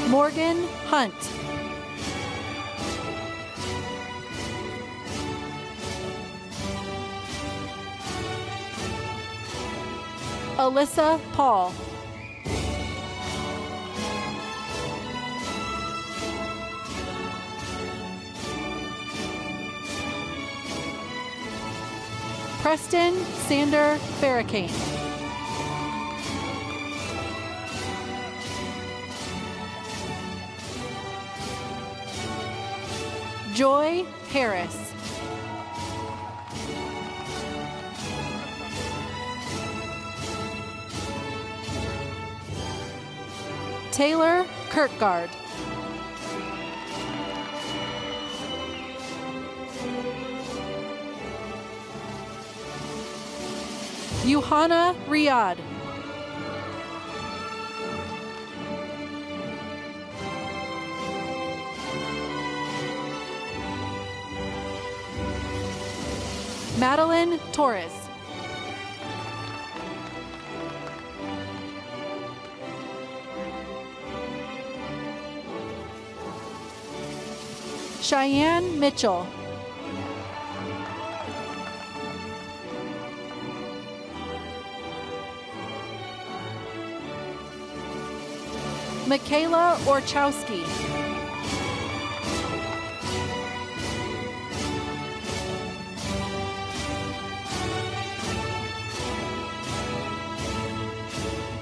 Morgan Hunt. Alyssa Paul. Preston Sander Farrakane. Joy Harris. Taylor Kirkgard. Yuhana Riyad. Madeline Torres. Cheyenne Mitchell. Michaela Orchowski.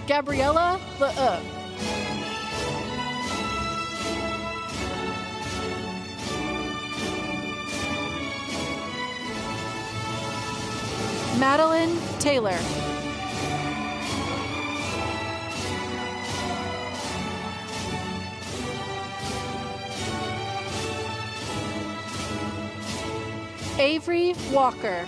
Gabriella Le'e. Madeline Taylor. Avery Walker.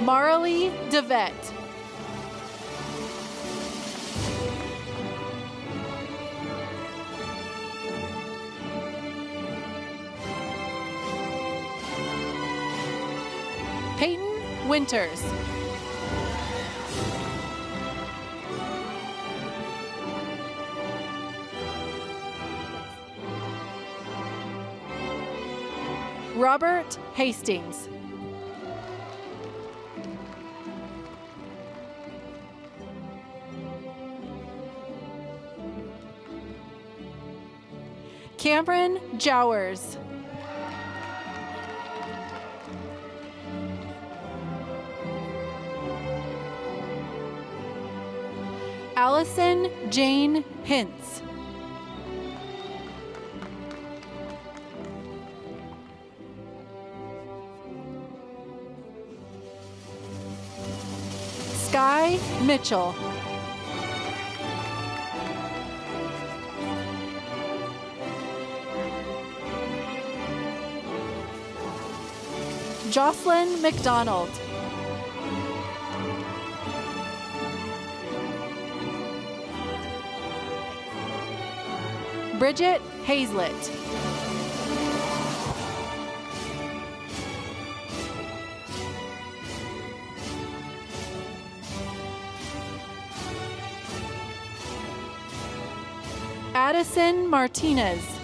Marley DeVette. Peyton Winters. Robert Hastings. Cameron Jowers. Allison Jane Hintz. Sky Mitchell. Jocelyn McDonald. Bridget Hazlett. Addison Martinez.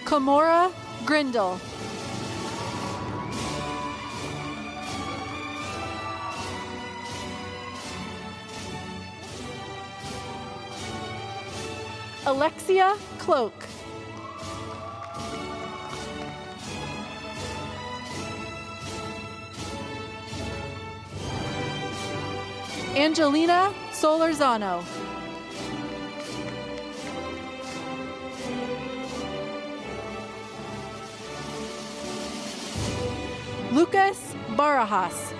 Kamora Grindle. Alexia Cloak. Angelina Solorzano. Lucas Barajas.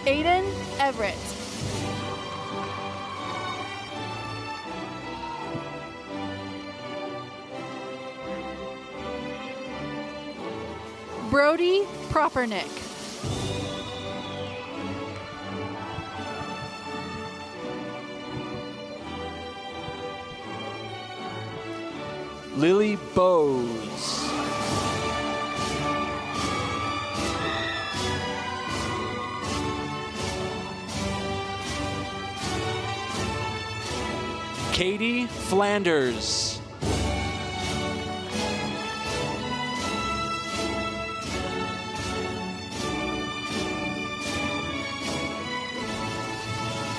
Aiden Everett. Brody Propernick. Lily Bowes. Katie Flanders.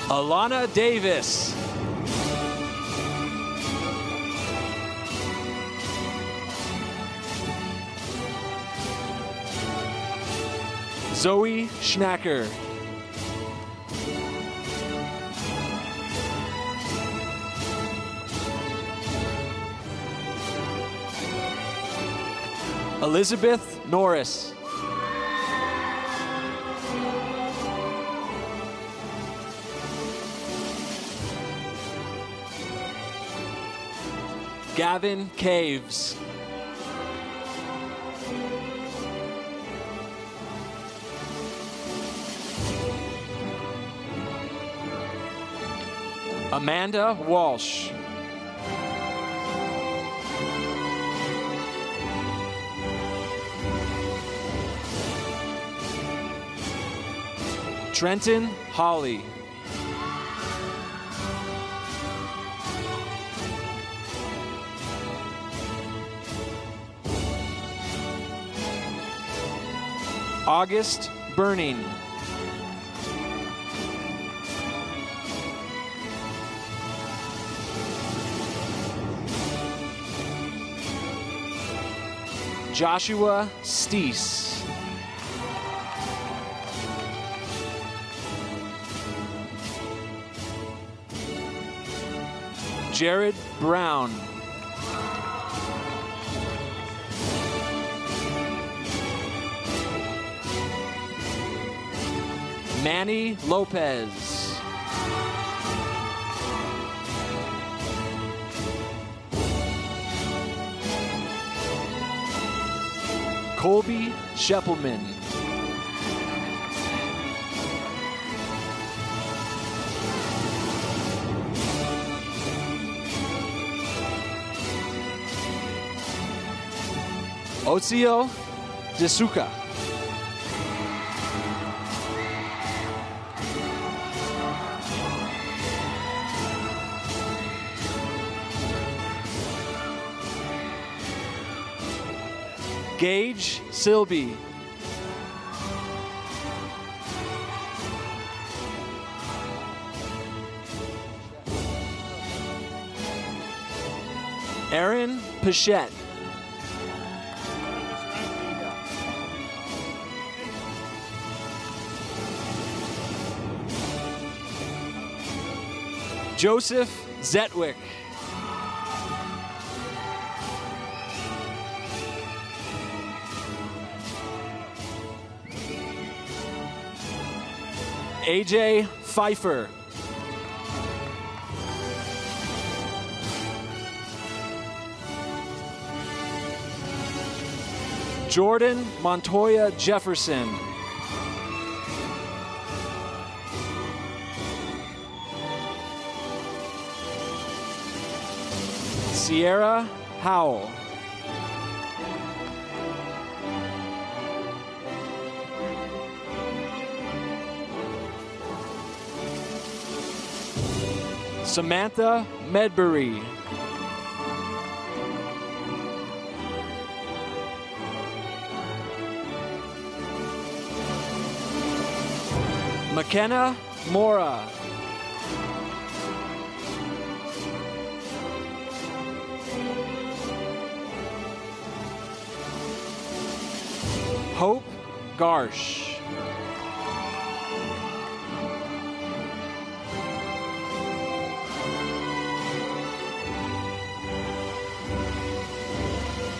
Alana Davis. Zoe Schnacker. Elizabeth Norris. Gavin Caves. Amanda Walsh. Trenton Holly. August Burning. Joshua Steese. Jared Brown. Manny Lopez. Colby Scheppelman. Otsio Desuka. Gage Silby. Aaron Pichette. Joseph Zetwick. AJ Pfeiffer. Jordan Montoya Jefferson. Sierra Howell. Samantha Medbury. McKenna Mora. Hope Garsh.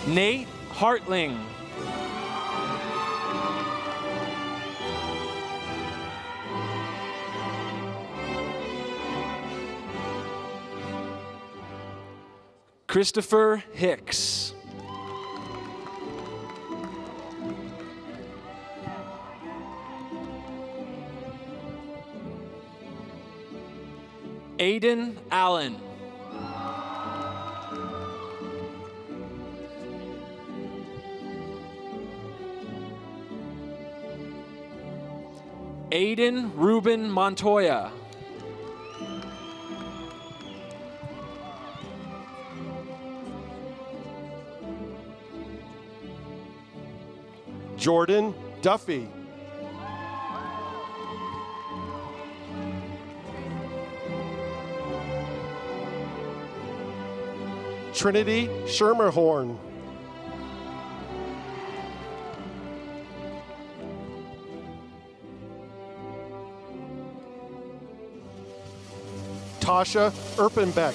Nate Hartling. Christopher Hicks. Aiden Allen. Aiden Ruben Montoya. Jordan Duffy. Trinity Schermerhorn. Natasha Erpenbeck.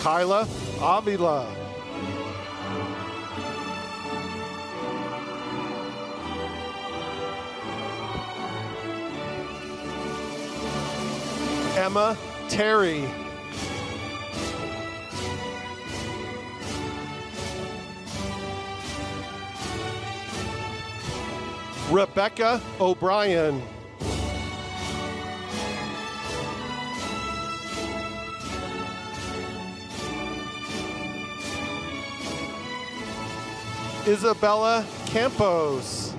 Kyla Avila. Emma Terry. Rebecca O'Brien. Isabella Campos.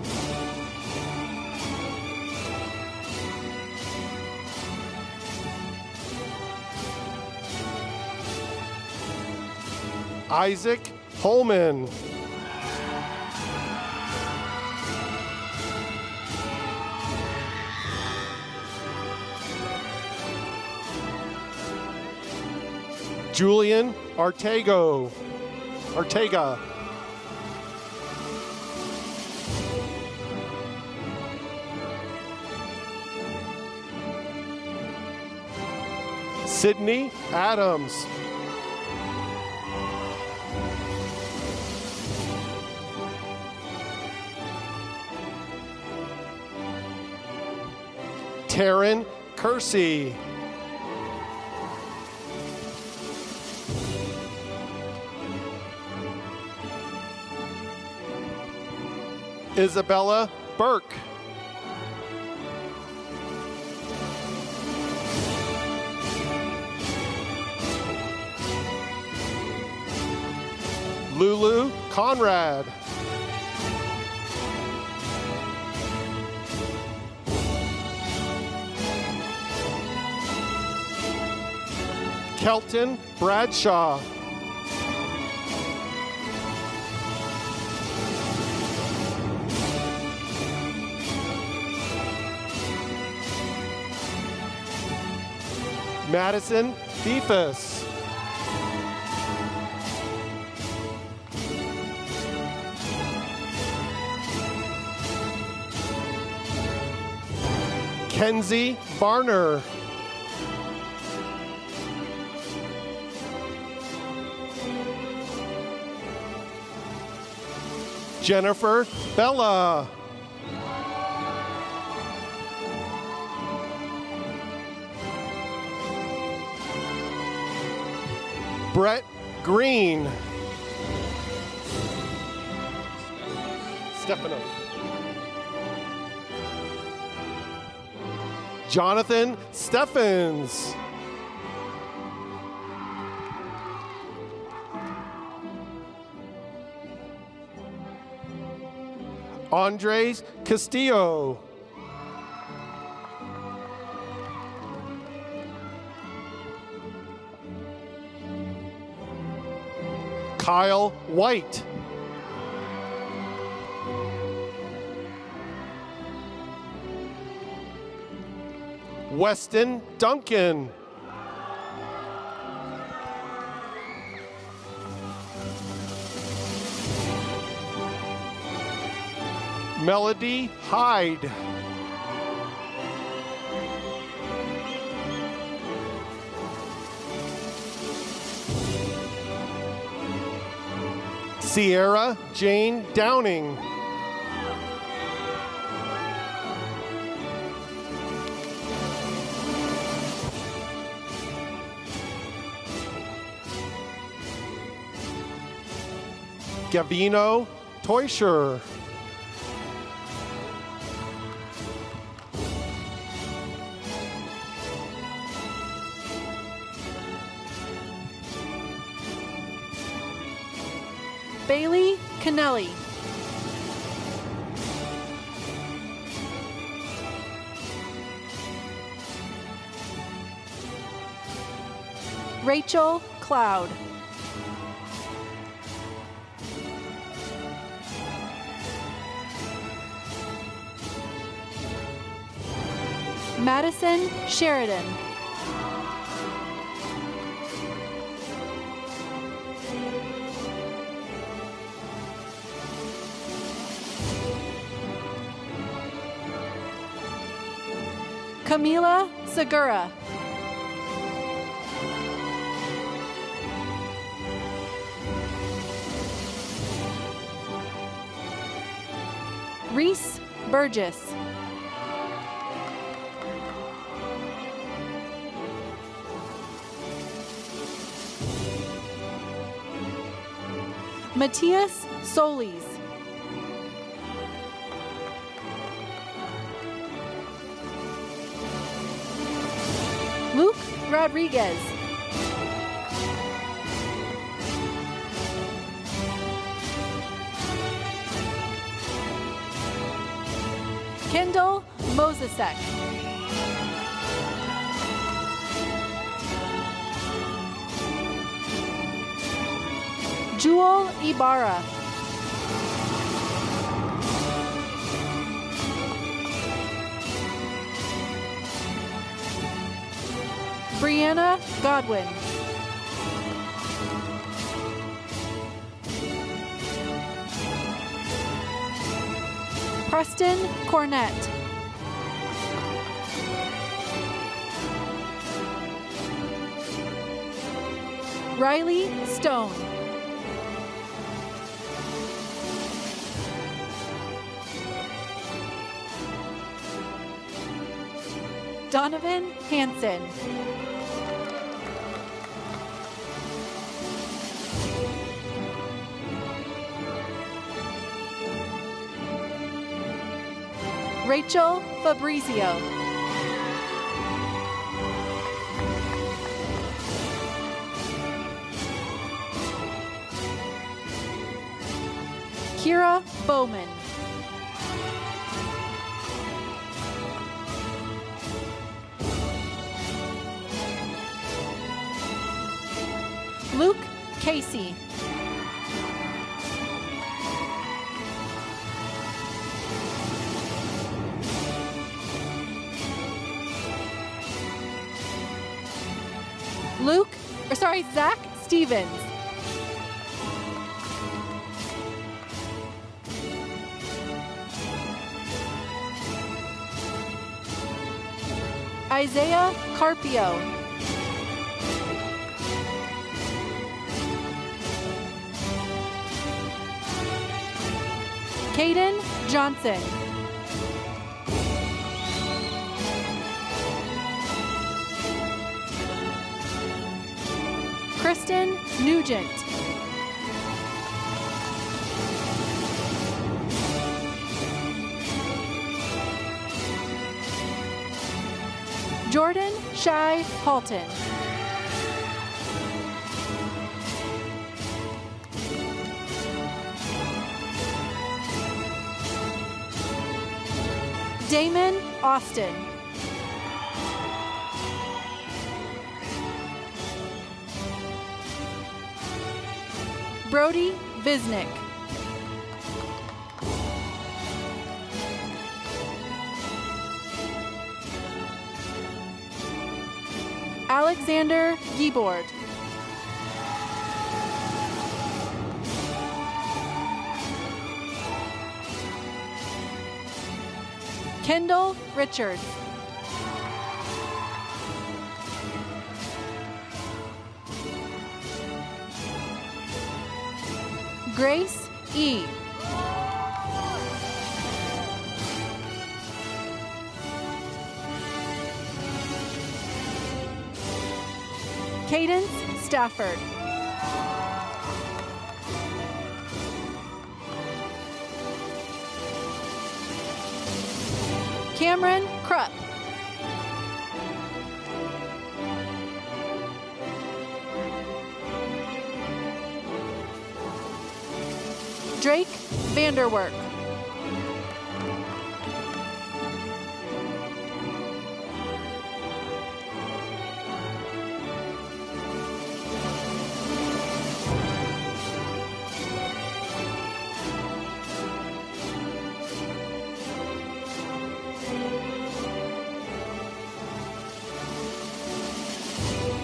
Isaac Holman. Julian Artega. Sydney Adams. Taryn Kersey. Isabella Burke. Lulu Conrad. Kelton Bradshaw. Madison Defus. Kenzie Varner. Jennifer Bella. Brett Green. Stefano. Jonathan Steffens. Andres Castillo. Kyle White. Weston Duncan. Melody Hyde. Sierra Jane Downing. Gavino Teuscher. Bailey Kennelly. Rachel Cloud. Madison Sheridan. Camila Segura. Reese Burgess. Matthias Solis. Luke Rodriguez. Kendall Mosesek. Jewel Ibarra. Brianna Godwin. Preston Cornett. Riley Stone. Donovan Hansen. Rachel Fabrizio. Kira Bowman. Luke Casey. Zach Stevens. Isaiah Carpio. Caden Johnson. Kristen Nugent. Jordan Shai Halton. Damon Austin. Brody Visnick. Alexander Giebord. Kendall Richards. Grace E. Cadence Stafford. Cameron Krupp. Drake Vanderwerk.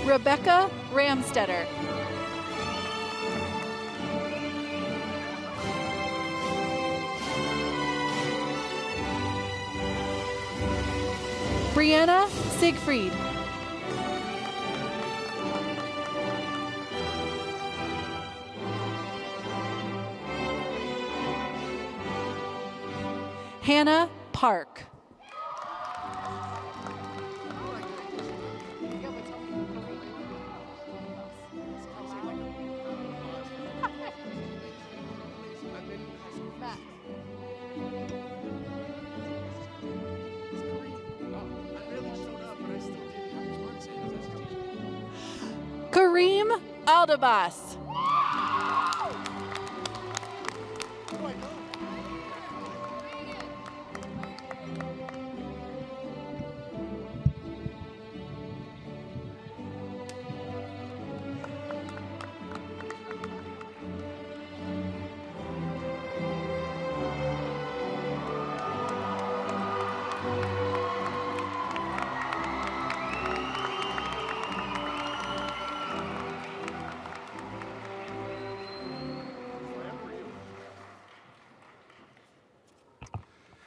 Rebecca Ramstetter. Brianna Siegfried. Hannah Park. Kareem Aldabas.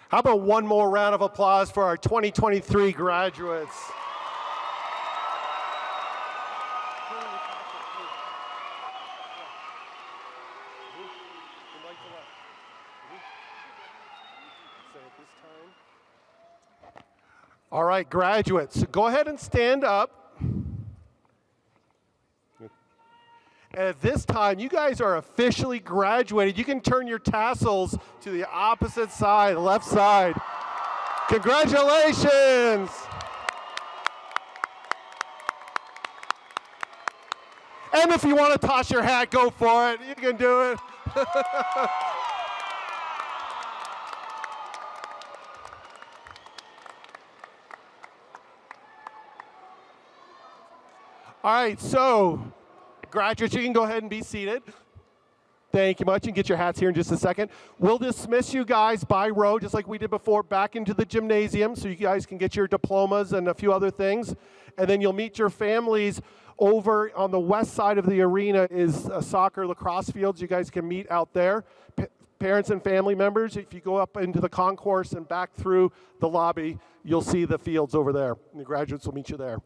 How about one more round of applause for our 2023 graduates? All right, graduates, go ahead and stand up. And at this time, you guys are officially graduated. You can turn your tassels to the opposite side, left side. Congratulations! And if you want to toss your hat, go for it. You can do it. All right, so graduates, you can go ahead and be seated. Thank you much. You can get your hats here in just a second. We'll dismiss you guys by row, just like we did before, back into the gymnasium so you guys can get your diplomas and a few other things. And then you'll meet your families over on the west side of the arena is soccer lacrosse fields. You guys can meet out there. Parents and family members, if you go up into the concourse and back through the lobby, you'll see the fields over there. And the graduates will meet you there.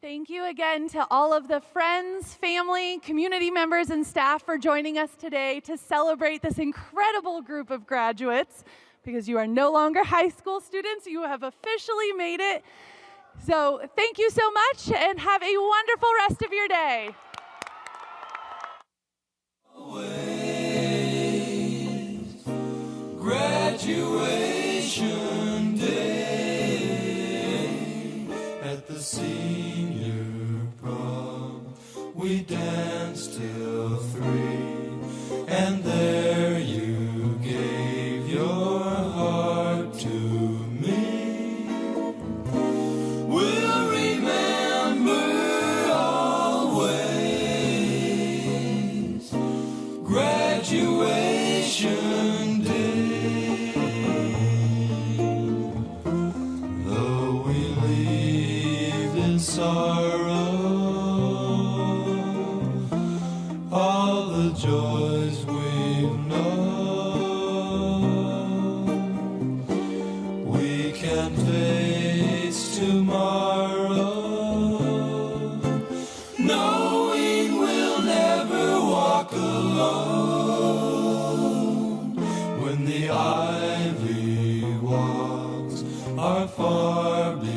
Thank you again to all of the friends, family, community members, and staff for joining us today to celebrate this incredible group of graduates, because you are no longer high school students. You have officially made it. So thank you so much, and have a wonderful rest of your day. Graduation day at the senior prom, we danced till 3, and there you gave your heart to me. We'll remember always graduation day. Though we lived in sorrow, all the joys we've known, we can face tomorrow, knowing we'll never walk alone when the ivy walks are far below.